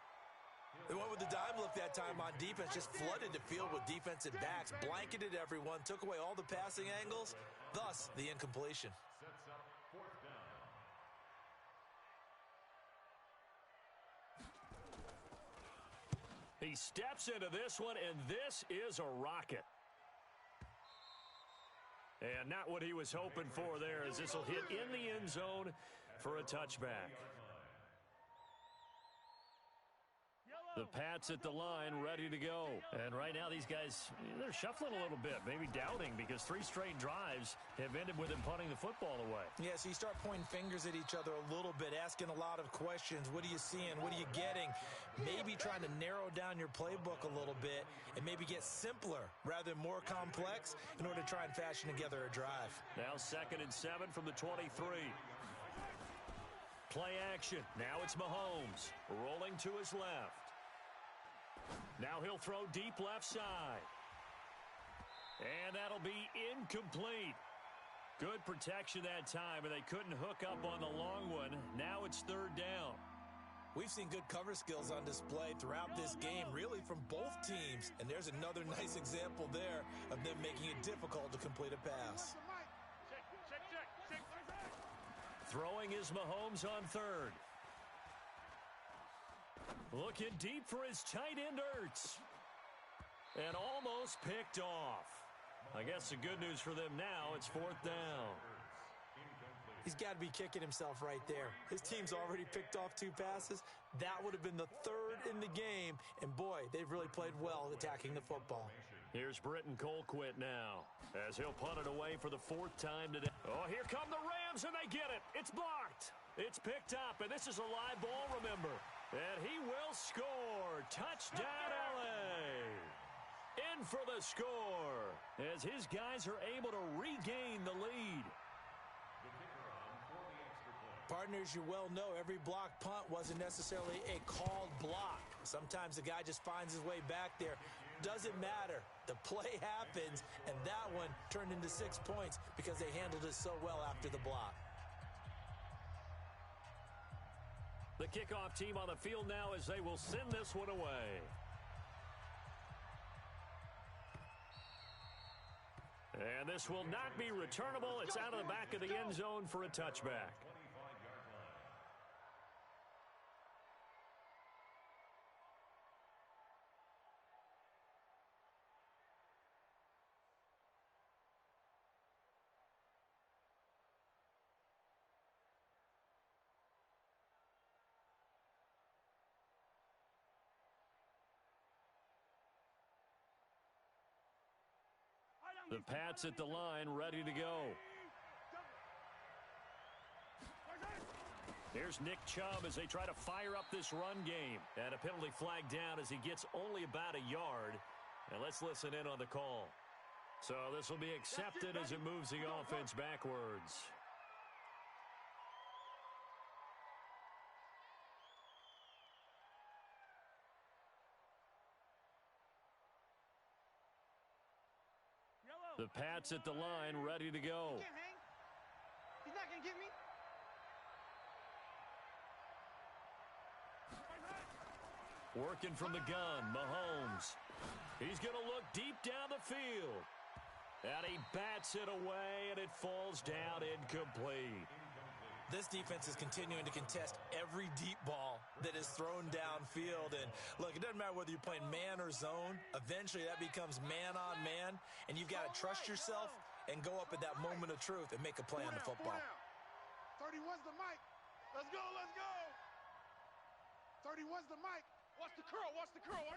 They went with the dime look that time on defense, just flooded the field with defensive backs, blanketed everyone, took away all the passing angles, thus the incompletion. He steps into this one, and this is a rocket. And not what he was hoping for there, as this will hit in the end zone for a touchback. The Pats at the line, ready to go. And right now, these guys, they're shuffling a little bit, maybe doubting, because 3 straight drives have ended with them punting the football away. Yeah, so you start pointing fingers at each other a little bit, asking a lot of questions. What are you seeing? What are you getting? Maybe trying to narrow down your playbook a little bit and maybe get simpler rather than more complex in order to try and fashion together a drive. Now 2nd and 7 from the 23. Play action. Now it's Mahomes rolling to his left. Now he'll throw deep left side. And that'll be incomplete. Good protection that time, and they couldn't hook up on the long one. Now it's 3rd down. We've seen good cover skills on display throughout this game, really from both teams. And there's another nice example there of them making it difficult to complete a pass. Check. Throwing is Mahomes on 3rd. Looking deep for his tight end, Ertz. And almost picked off. I guess the good news for them now, it's 4th down. He's got to be kicking himself right there. His team's already picked off 2 passes. That would have been the 3rd in the game. And boy, they've really played well attacking the football. Here's Britton Colquitt now as he'll punt it away for the 4th time today. Oh, here come the Rams, and they get it. It's blocked. It's picked up, and this is a live ball, remember. And he will score. Touchdown, L.A. In for the score as his guys are able to regain the lead. Partners, you well know every block punt wasn't necessarily a called block. Sometimes the guy just finds his way back there. Doesn't matter. The play happens, and that one turned into 6 points because they handled it so well after the block. The kickoff team on the field now as they will send this one away. And this will not be returnable. It's out of the back of the end zone for a touchback. The Pats at the line, ready to go. Here's Nick Chubb as they try to fire up this run game. And a penalty flag down as he gets only about a yard. And let's listen in on the call. So this will be accepted as it moves the offense backwards. The Pats at the line, ready to go. He's not going to get me. Working from the gun, Mahomes. He's going to look deep down the field. And he bats it away, and it falls down incomplete. This defense is continuing to contest every deep ball that is thrown downfield. And, look, it doesn't matter whether you're playing man or zone. Eventually, that becomes man-on-man, and you've got to trust yourself and go up at that moment of truth and make a play on the football. 31's the mic. Let's go, let's go. 31's the mic. Watch the curl, watch the curl.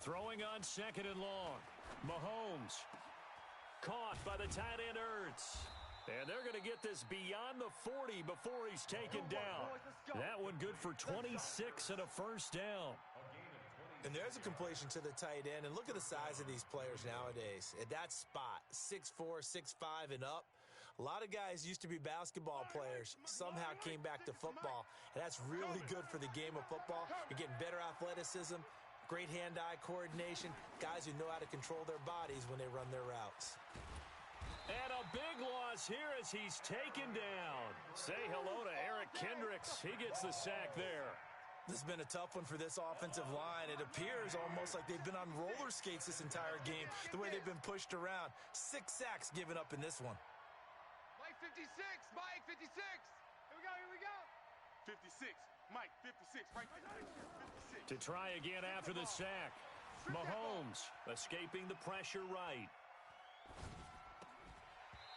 Throwing on second and long. Mahomes caught by the tight end Ertz. And they're going to get this beyond the 40 before he's taken down. That one good for 26 and a first down. And there's a completion to the tight end. And look at the size of these players nowadays. At that spot, 6'4", 6'5", and up. A lot of guys used to be basketball players, somehow came back to football. And that's really good for the game of football. You're getting better athleticism, great hand-eye coordination, guys who know how to control their bodies when they run their routes. And a big loss here as he's taken down. Say hello to Eric Kendricks. He gets the sack there. This has been a tough one for this offensive line. It appears almost like they've been on roller skates this entire game, the way they've been pushed around. 6 sacks given up in this one. Mike 56, Mike 56. Here we go, here we go. 56, Mike 56, right there. 56. To try again after the sack. Mahomes escaping the pressure right.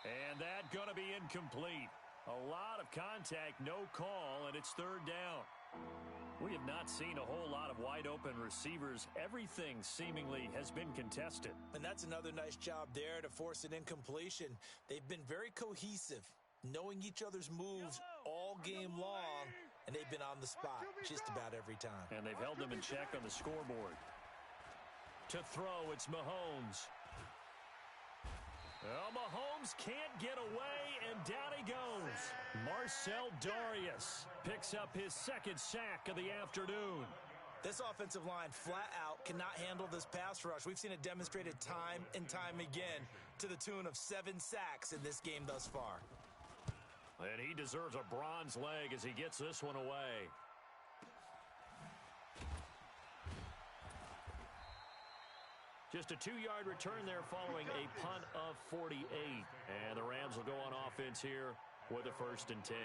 And that going to be incomplete. A lot of contact, no call, and it's third down. We have not seen a whole lot of wide-open receivers. Everything seemingly has been contested. And that's another nice job there to force an incompletion. They've been very cohesive, knowing each other's moves all game long, and they've been on the spot just about every time. And they've held them in check on the scoreboard. To throw, it's Mahomes. Well, Mahomes can't get away, and down he goes. Marcel Darius picks up his second sack of the afternoon. This offensive line flat out cannot handle this pass rush. We've seen it demonstrated time and time again to the tune of 7 sacks in this game thus far. And he deserves a bronze leg as he gets this one away. Just a 2-yard return there following a punt of 48. And the Rams will go on offense here with a 1st and 10.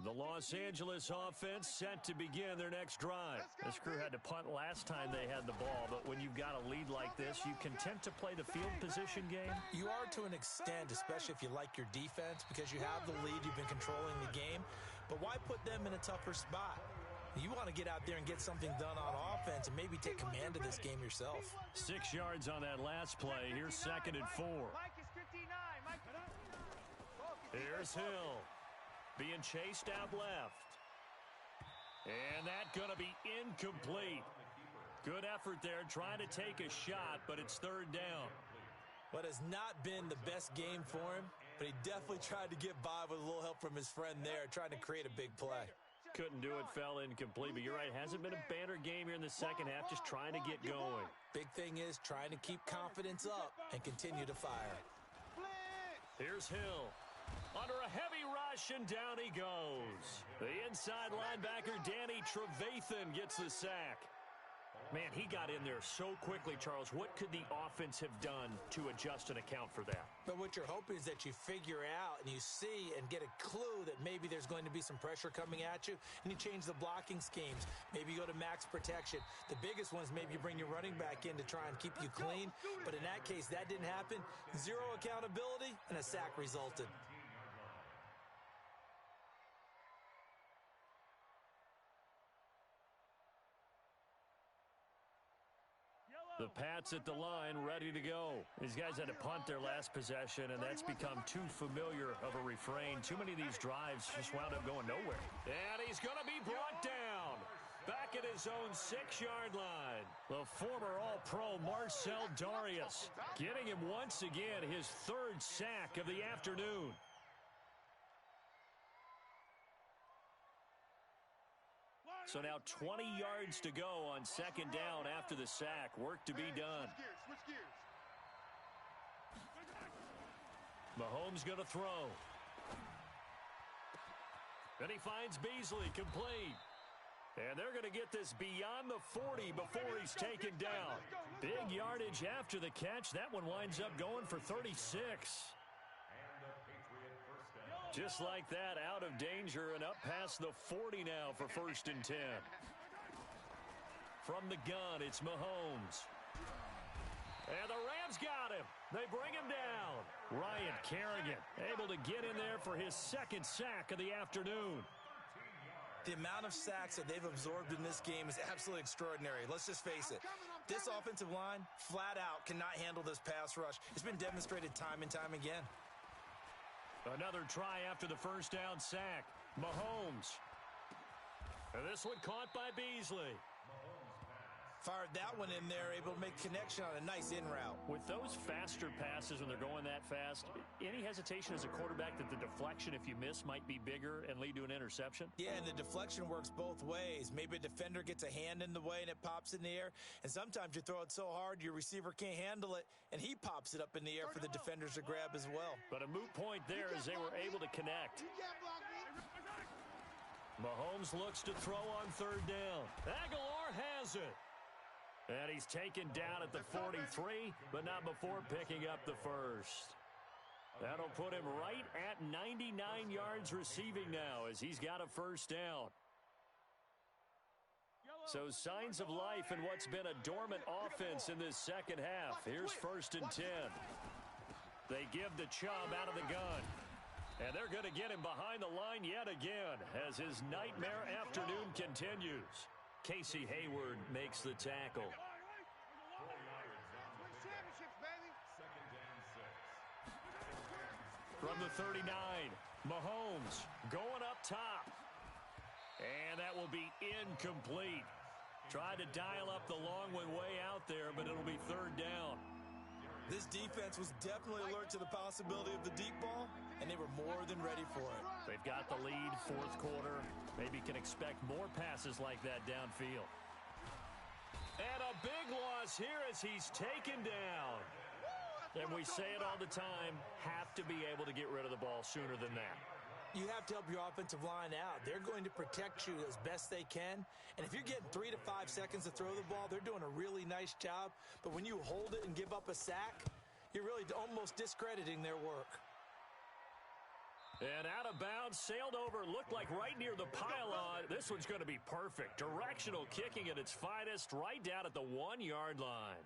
The Los Angeles offense set to begin their next drive. This crew had to punt last time they had the ball, but when you've got a lead like this, you content to play the field position game? You are to an extent, especially if you like your defense, because you have the lead, you've been controlling the game. But why put them in a tougher spot? You want to get out there and get something done on offense and maybe take command of this game yourself. 6 yards on that last play. Here's 2nd and 4. Mike is 59. Mike. Here's Hill. Being chased out left. And that going to be incomplete. Good effort there trying to take a shot, but it's 3rd down. What has not been the best game for him, but he definitely tried to get by with a little help from his friend there, trying to create a big play. Couldn't do it, fell incomplete. But you're right, hasn't been a banner game here in the second half, just trying to get going. Big thing is trying to keep confidence up and continue to fire. Here's Hill. Under a heavy rush, and down he goes. The inside linebacker, Danny Trevathan, gets the sack. Man, he got in there so quickly, Charles. What could the offense have done to adjust and account for that? But what you're hoping is that you figure out and you see and get a clue that maybe there's going to be some pressure coming at you, and you change the blocking schemes. Maybe you go to max protection. The biggest ones, maybe you bring your running back in to try and keep you clean. But in that case, that didn't happen. Zero accountability, and a sack resulted. The Pats at the line, ready to go. These guys had to punt their last possession, and that's become too familiar of a refrain. Too many of these drives just wound up going nowhere. And he's going to be brought down back at his own 6-yard line. The former All-Pro Marcel Darius getting him once again his 3rd sack of the afternoon. So now 20 yards to go on 2nd down after the sack. Work to be done. Switch gears. Mahomes going to throw. Then he finds Beasley, complete. And they're going to get this beyond the 40 before he's taken down. Big yardage after the catch. That one winds up going for 36. Just like that, out of danger and up past the 40 now for 1st and 10. From the gun, it's Mahomes. And the Rams got him. They bring him down. Ryan Kerrigan able to get in there for his 2nd sack of the afternoon. The amount of sacks that they've absorbed in this game is absolutely extraordinary. Let's just face it. This offensive line, flat out, cannot handle this pass rush. It's been demonstrated time and time again. Another try after the 1st down sack. Mahomes. And this one caught by Beasley. Fired that one in there, able to make connection on a nice in route. With those faster passes when they're going that fast, any hesitation as a quarterback that the deflection, if you miss, might be bigger and lead to an interception? Yeah, and the deflection works both ways. Maybe a defender gets a hand in the way and it pops in the air. And sometimes you throw it so hard your receiver can't handle it, and he pops it up in the air for the defenders to grab as well. But a moot point there as they were able to connect. Mahomes looks to throw on 3rd down. Aguilar has it. And he's taken down at the 43, but not before picking up the 1st. That'll put him right at 99 yards receiving now as he's got a 1st down. So signs of life in what's been a dormant offense in this 2nd half. Here's 1st and 10. They give the Chubb out of the gun. And they're going to get him behind the line yet again as his nightmare afternoon continues. Casey Hayward makes the tackle. From the 39, Mahomes going up top. And that will be incomplete. Tried to dial up the long one way out there, but it'll be 3rd down. This defense was definitely alert to the possibility of the deep ball, and they were more than ready for it. They've got the lead, 4th quarter. Maybe can expect more passes like that downfield. And a big loss here as he's taken down. And we say it all the time, have to be able to get rid of the ball sooner than that. You have to help your offensive line out. They're going to protect you as best they can. And if you're getting 3 to 5 seconds to throw the ball, they're doing a really nice job. But when you hold it and give up a sack, you're really almost discrediting their work. And out of bounds, sailed over, looked like right near the pylon. This one's going to be perfect. Directional kicking at its finest, right down at the 1-yard line.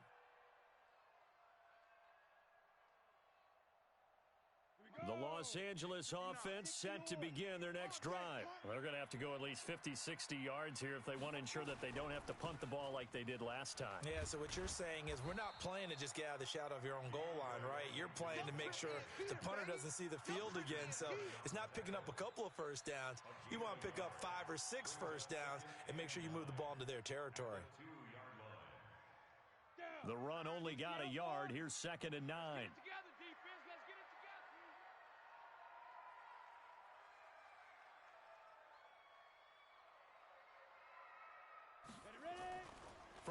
The Los Angeles offense set to begin their next drive. They're going to have to go at least 50, 60 yards here if they want to ensure that they don't have to punt the ball like they did last time. Yeah, so what you're saying is we're not playing to just get out of the shadow of your own goal line, right? You're playing to make sure the punter doesn't see the field again. So it's not picking up a couple of 1st downs. You want to pick up 5 or 6 1st downs and make sure you move the ball into their territory. The run only got a yard. Here's 2nd and 9.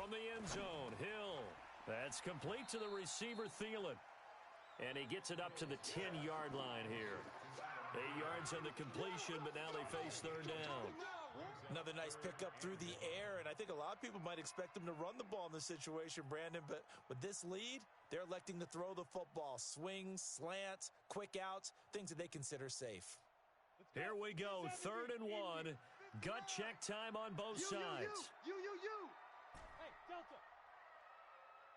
from the end zone. Hill. That's complete to the receiver, Thielen. And he gets it up to the 10-yard line here. 8 yards on the completion, but now they face third down. Another nice pickup through the air, and I think a lot of people might expect them to run the ball in this situation, Brandon, but with this lead, they're electing to throw the football. Swings, slants, quick outs, things that they consider safe. Here we go, 3rd and 1. Gut check time on both sides. You. Hey, Delta.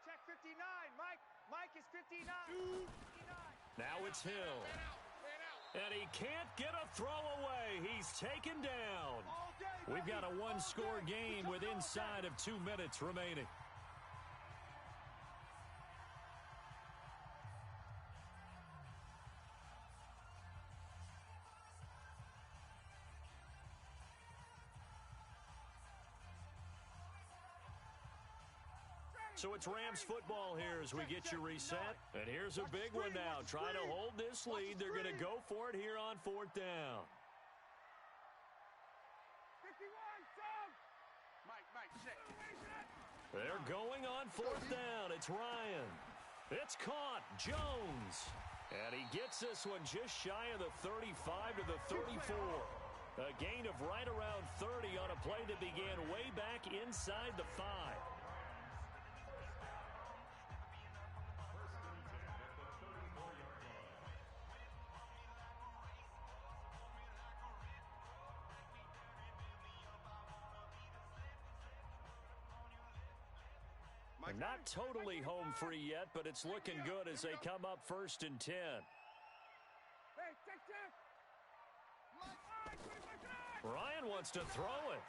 Check 59, Mike. Mike is 59. 59. Now it's Hill. And he can't get a throw away. He's taken down. We've got a one-score game with inside of 2 minutes remaining. So it's Rams football here as we get you reset. And here's a big one now. Trying to hold this lead. They're going to go for it here on 4th down. 51, Tom. Mike, check. They're going on 4th down. It's Ryan. It's caught. Jones. And he gets this one just shy of the 35 to the 34. A gain of right around 30 on a play that began way back inside the 5. Not totally home free yet, but it's looking good as they come up 1st and 10. Hey, check. Ryan wants to throw it.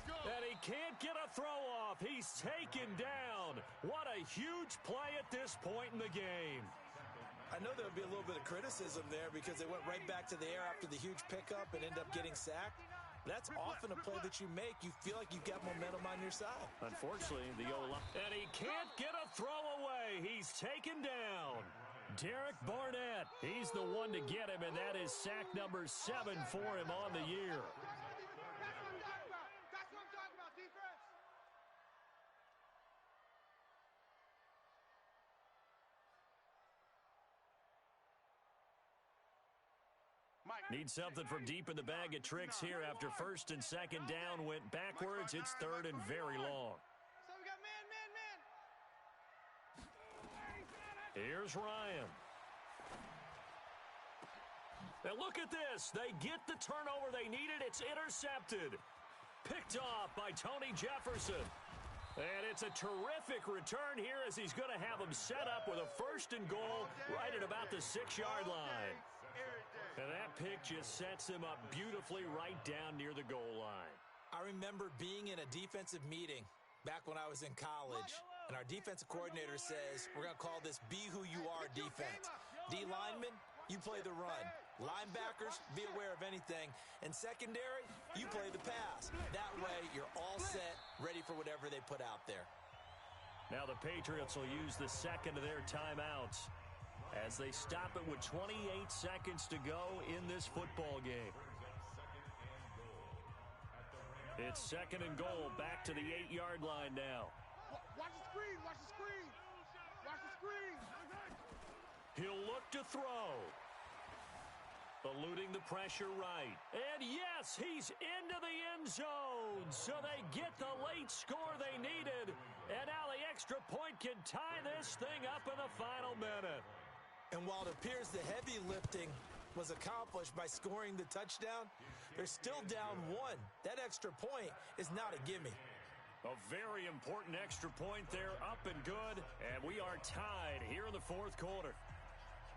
And he can't get a throw off. He's taken down. What a huge play at this point in the game. I know there'll be a little bit of criticism there because they went right back to the air after the huge pickup and end up getting sacked. That's often a play that you make. You feel like you've got momentum on your side. Unfortunately, the O-line. And he can't get a throw away. He's taken down. Derek Barnett. He's the one to get him, and that is sack number 7 for him on the year. That's what I'm talking about, defense. Need something from deep in the bag of tricks here after 1st and 2nd down went backwards. It's 3rd and very long. So we got man. Here's Ryan. And look at this. They get the turnover they needed. It's intercepted. Picked off by Tony Jefferson. And it's a terrific return here as he's going to have them set up with a 1st and goal right at about the 6-yard line. And that pick just sets him up beautifully right down near the goal line. I remember being in a defensive meeting back when I was in college, and our defensive coordinator says, we're going to call this Be Who You Are defense. D linemen, you play the run. Linebackers, be aware of anything. And secondary, you play the pass. That way, you're all set, ready for whatever they put out there. Now the Patriots will use the second of their timeouts as they stop it with 28 seconds to go in this football game. It's 2nd and goal, back to the 8-yard line now. Watch the screen. He'll look to throw. Eluding the pressure right. And yes, he's into the end zone. So they get the late score they needed. And now the extra point can tie this thing up in the final minute. And while it appears the heavy lifting was accomplished by scoring the touchdown, they're still down 1. That extra point is not a gimme. A very important extra point there, up and good. And we are tied here in the 4th quarter.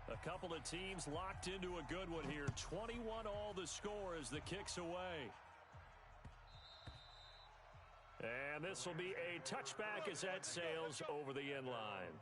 A couple of teams locked into a good one here. 21 all the score as the kick's away. And this will be a touchback as that sails over the end line.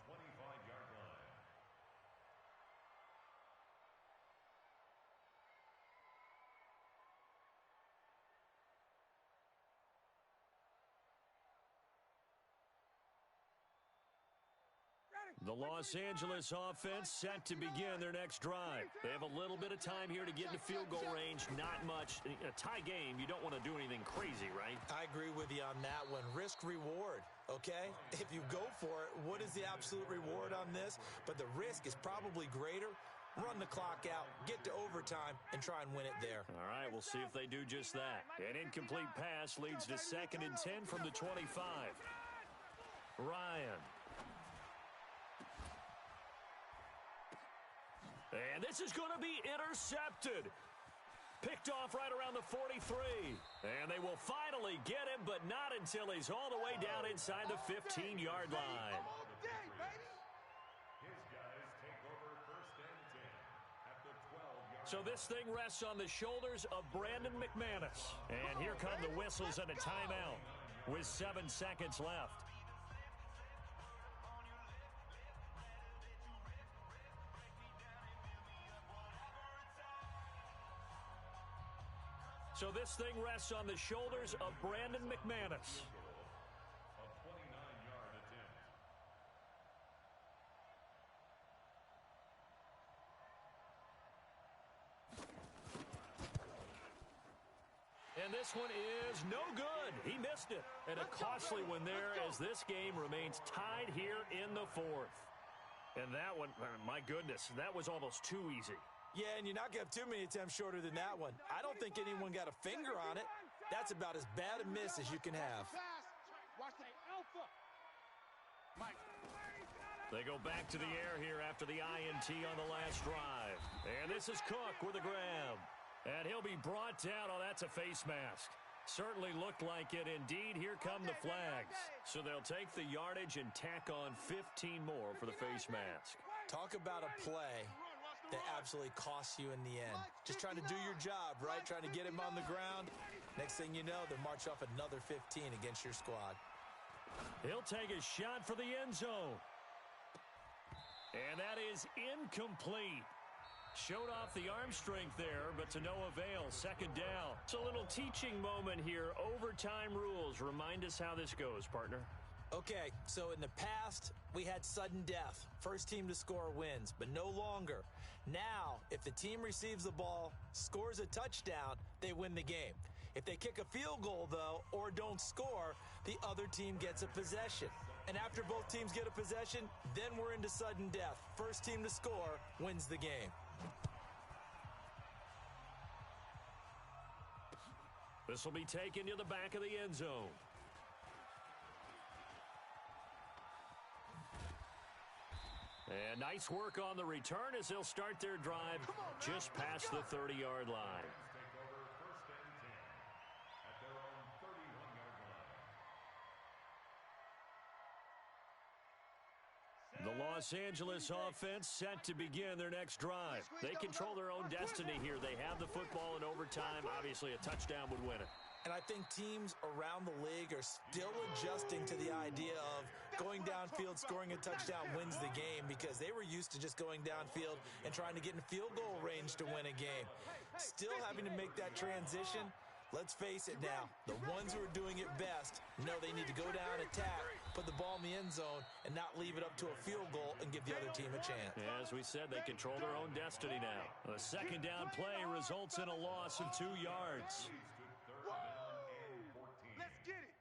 The Los Angeles offense set to begin their next drive. They have a little bit of time here to get into field goal range. Not much. In a tie game, you don't want to do anything crazy, right? I agree with you on that one. Risk reward, okay? If you go for it, what is the absolute reward on this? But the risk is probably greater. Run the clock out, get to overtime, and try and win it there. All right, we'll see if they do just that. An incomplete pass leads to 2nd and 10 from the 25. Ryan. And this is going to be intercepted. Picked off right around the 43. And they will finally get him, but not until he's all the way down inside the 15-yard line. His guys take over 1st and 10 at the 12-yard. So this thing rests on the shoulders of Brandon McManus. And here come the whistles and a timeout with 7 seconds left. So this thing rests on the shoulders of Brandon McManus. A 29-yard attempt. And this one is no good. He missed it. And a costly one there as this game remains tied here in the 4th. And that one, my goodness, that was almost too easy. Yeah, and you're not going to have too many attempts shorter than that one. I don't think anyone got a finger on it. That's about as bad a miss as you can have. They go back to the air here after the INT on the last drive. And this is Cook with a grab. And he'll be brought down. Oh, that's a face mask. Certainly looked like it. Indeed, here come the flags. So they'll take the yardage and tack on 15 more for the face mask. Talk about a play that absolutely costs you in the end. Just trying to do your job, right? Trying to get him on the ground. Next thing you know, they'll march off another 15 against your squad. He'll take a shot for the end zone. And that is incomplete. Showed off the arm strength there, but to no avail. 2nd down. It's a little teaching moment here. Overtime rules. Remind us how this goes, partner. Okay, so in the past, we had sudden death. First team to score wins, but no longer. Now, if the team receives the ball, scores a touchdown, they win the game. If they kick a field goal, though, or don't score, the other team gets a possession. And after both teams get a possession, then we're into sudden death. First team to score wins the game. This will be taken to the back of the end zone. And nice work on the return as they'll start their drive just past the 30-yard line. Take over 1st and 10 at their own 31-yard line. The Los Angeles offense set to begin their next drive. They control their own destiny here. They have the football in overtime. Obviously, a touchdown would win it. And I think teams around the league are still adjusting to the idea of going downfield, scoring a touchdown wins the game, because they were used to just going downfield and trying to get in field goal range to win a game. Still having to make that transition. Let's face it now, the ones who are doing it best know they need to go down, attack, put the ball in the end zone, and not leave it up to a field goal and give the other team a chance. Yeah, as we said, they control their own destiny now. A 2nd down play results in a loss of 2 yards. Let's get it.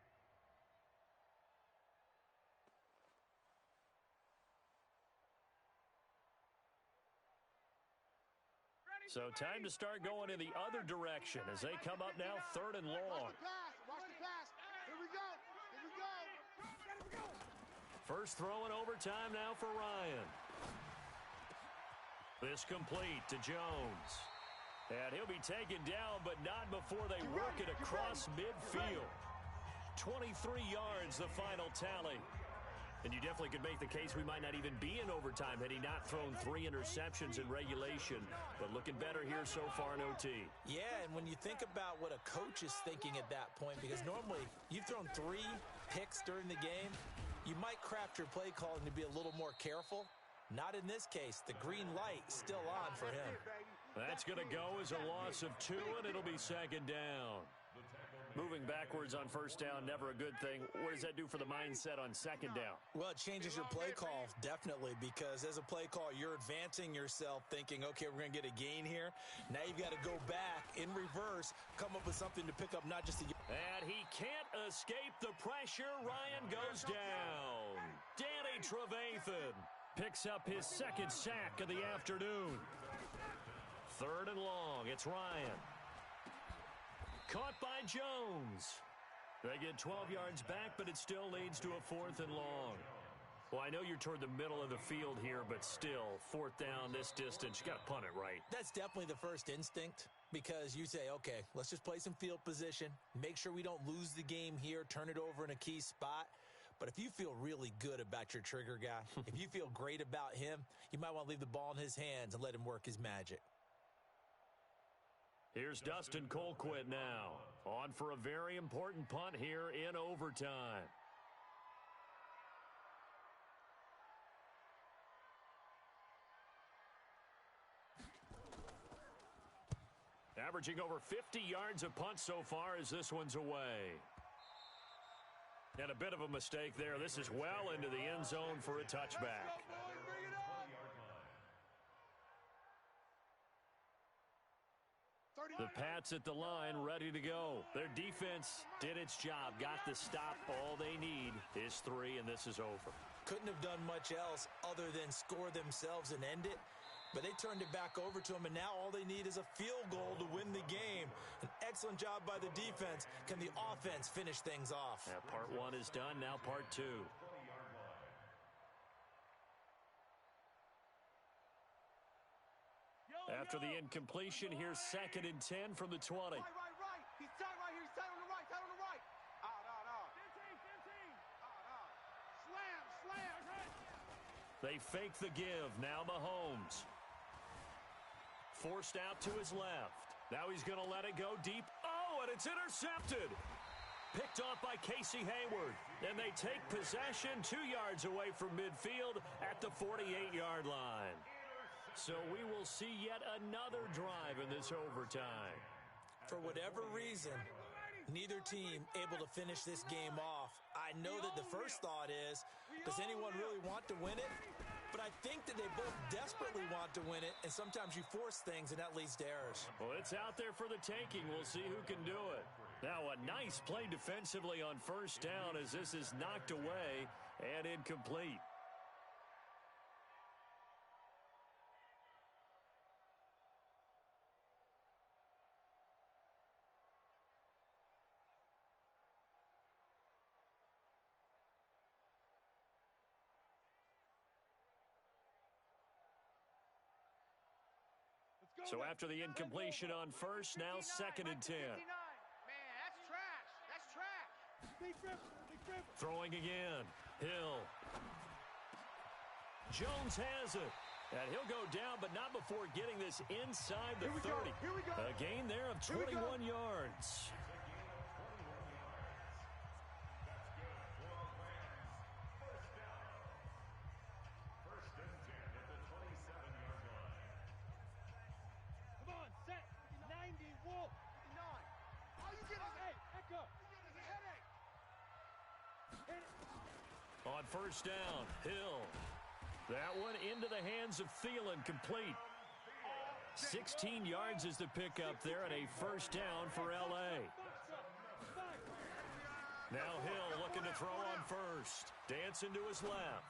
So time to start going in the other direction as they come up now 3rd and long. Watch the pass. Here we go. Here we go. First throw in overtime now for Ryan. This complete to Jones. And he'll be taken down, but not before they work it across midfield. 23 yards, the final tally. And you definitely could make the case we might not even be in overtime had he not thrown 3 interceptions in regulation. But looking better here so far in OT. Yeah, and when you think about what a coach is thinking at that point, because normally you've thrown 3 picks during the game, you might craft your play calling to be a little more careful. Not in this case. The green light still on for him. That's going to go as a loss of 2, and it'll be 2nd down. The tackle Moving backwards on first down, never a good thing. What does that do for the mindset on second down? Well, it changes your play call, definitely, because as a play call, you're advancing yourself thinking, okay, we're going to get a gain here. Now you've got to go back in reverse, come up with something to pick up, not just a... And he can't escape the pressure. Ryan goes down. Danny Trevathan picks up his second sack of the afternoon. Third and long. It's Ryan. Caught by Jones. They get 12 yards back, but it still leads to a 4th and long. Well, I know you're toward the middle of the field here, but still, 4th down this distance, you got to punt it right. That's definitely the first instinct, because you say, okay, let's just play some field position, make sure we don't lose the game here, turn it over in a key spot. But if you feel really good about your trigger guy, if you feel great about him, you might want to leave the ball in his hands and let him work his magic. Here's Dustin Colquitt now, on for a very important punt here in overtime. Averaging over 50 yards a punt so far as this one's away. And a bit of a mistake there. This is well into the end zone for a touchback. The Pats at the line, ready to go. Their defense did its job, got the stop. All they need is 3, and this is over. Couldn't have done much else other than score themselves and end it. But they turned it back over to them, and now all they need is a field goal to win the game. An excellent job by the defense. Can the offense finish things off? Yeah, part 1 is done, now part 2. After the incompletion, here's 2nd and 10 from the 20. Right. He's tight right here. He's tight on the right. Out. 15. Slam. They fake the give. Now Mahomes. Forced out to his left. Now he's going to let it go deep. Oh, and it's intercepted. Picked off by Casey Hayward. And they take possession 2 yards away from midfield at the 48-yard line. So we will see yet another drive in this overtime. For whatever reason, neither team able to finish this game off. I know that the first thought is, does anyone really want to win it? But I think that they both desperately want to win it, and sometimes you force things, and that leads to errors. Well, it's out there for the taking. We'll see who can do it. Now, a nice play defensively on first down as this is knocked away and incomplete. So after the incompletion on first, now 2nd and 10. Man, that's trash. Big grip. Throwing again. Hill. Jones has it. And he'll go down, but not before getting this inside the 30. Here we go. A gain there of 21 yards. On first down, Hill. That one into the hands of Thielen, complete. 16 yards is the pickup there, and a first down for L.A. Now Hill looking to throw on first. Dancing to his left.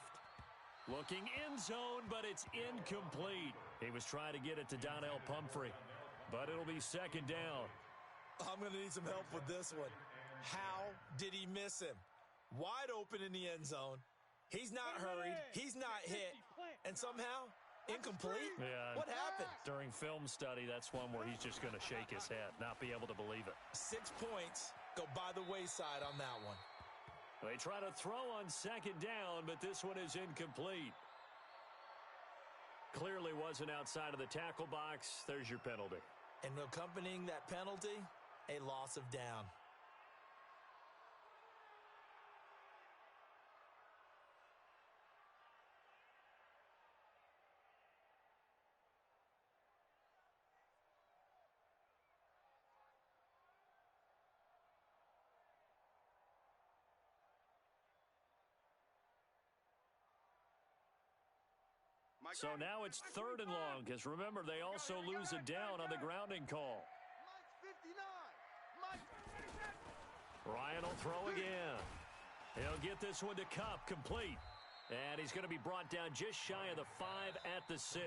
Looking end zone, but it's incomplete. He was trying to get it to Donnell Pumphrey, but it'll be 2nd down. I'm going to need some help with this one. How did he miss him? Wide open in the end zone. He's not hurried. He's not hit. And somehow, incomplete? Yeah. What happened? During film study, that's one where he's just going to shake his head, not be able to believe it. 6 points go by the wayside on that one. They try to throw on 2nd down, but this one is incomplete. Clearly wasn't outside of the tackle box. There's your penalty. And accompanying that penalty, a loss of down. So now it's 3rd and long, because remember, they also lose a down on the grounding call. Mike 59. Mike. Ryan will throw again. He'll get this one to Kupp, complete. And he's going to be brought down just shy of the 5 at the 6.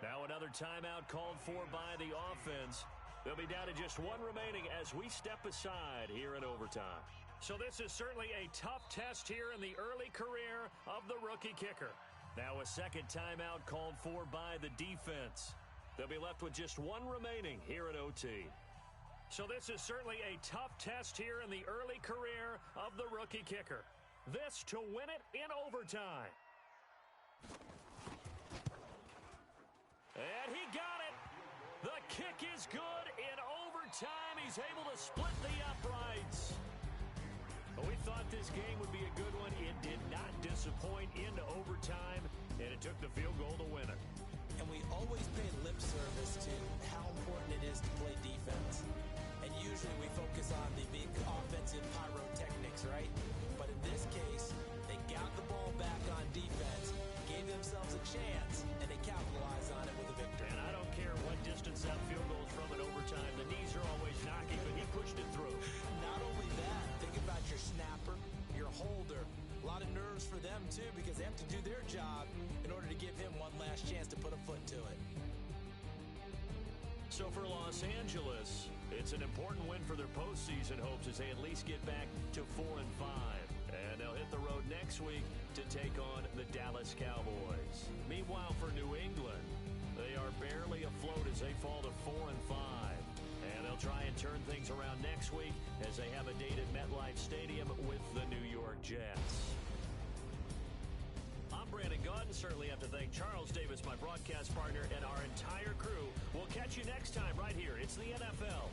Now another timeout called for by the offense. They'll be down to just 1 remaining as we step aside here in overtime. So this is certainly a tough test here in the early career of the rookie kicker. Now a second timeout called for by the defense. They'll be left with just 1 remaining here at OT. So this is certainly a tough test here in the early career of the rookie kicker. This to win it in overtime. And he got it. The kick is good in overtime. He's able to split the uprights. We thought this game would be a good one. It did not disappoint into overtime, and it took the field goal to win it. And we always pay lip service to how important it is to play defense. And usually we focus on the big offensive pyrotechnics, right? But in this case, they got the ball back on defense, gave themselves a chance, and they capitalized on it with a victory. And I don't care what distance that field goal is from in overtime. The knees are always knocking, but he pushed it through. Not only that, think about your snapper, your holder. A lot of nerves for them, too, because they have to do their job in order to give him one last chance to put a foot to it. So for Los Angeles, it's an important win for their postseason hopes as they at least get back to 4-5. And they'll hit the road next week to take on the Dallas Cowboys. Meanwhile, for New England, they are barely afloat as they fall to 4-5. And they'll try and turn things around next week as they have a date at MetLife Stadium with the New York Jets. I'm Brandon Gaudin. Certainly have to thank Charles Davis, my broadcast partner, and our entire crew. We'll catch you next time right here. It's the NFL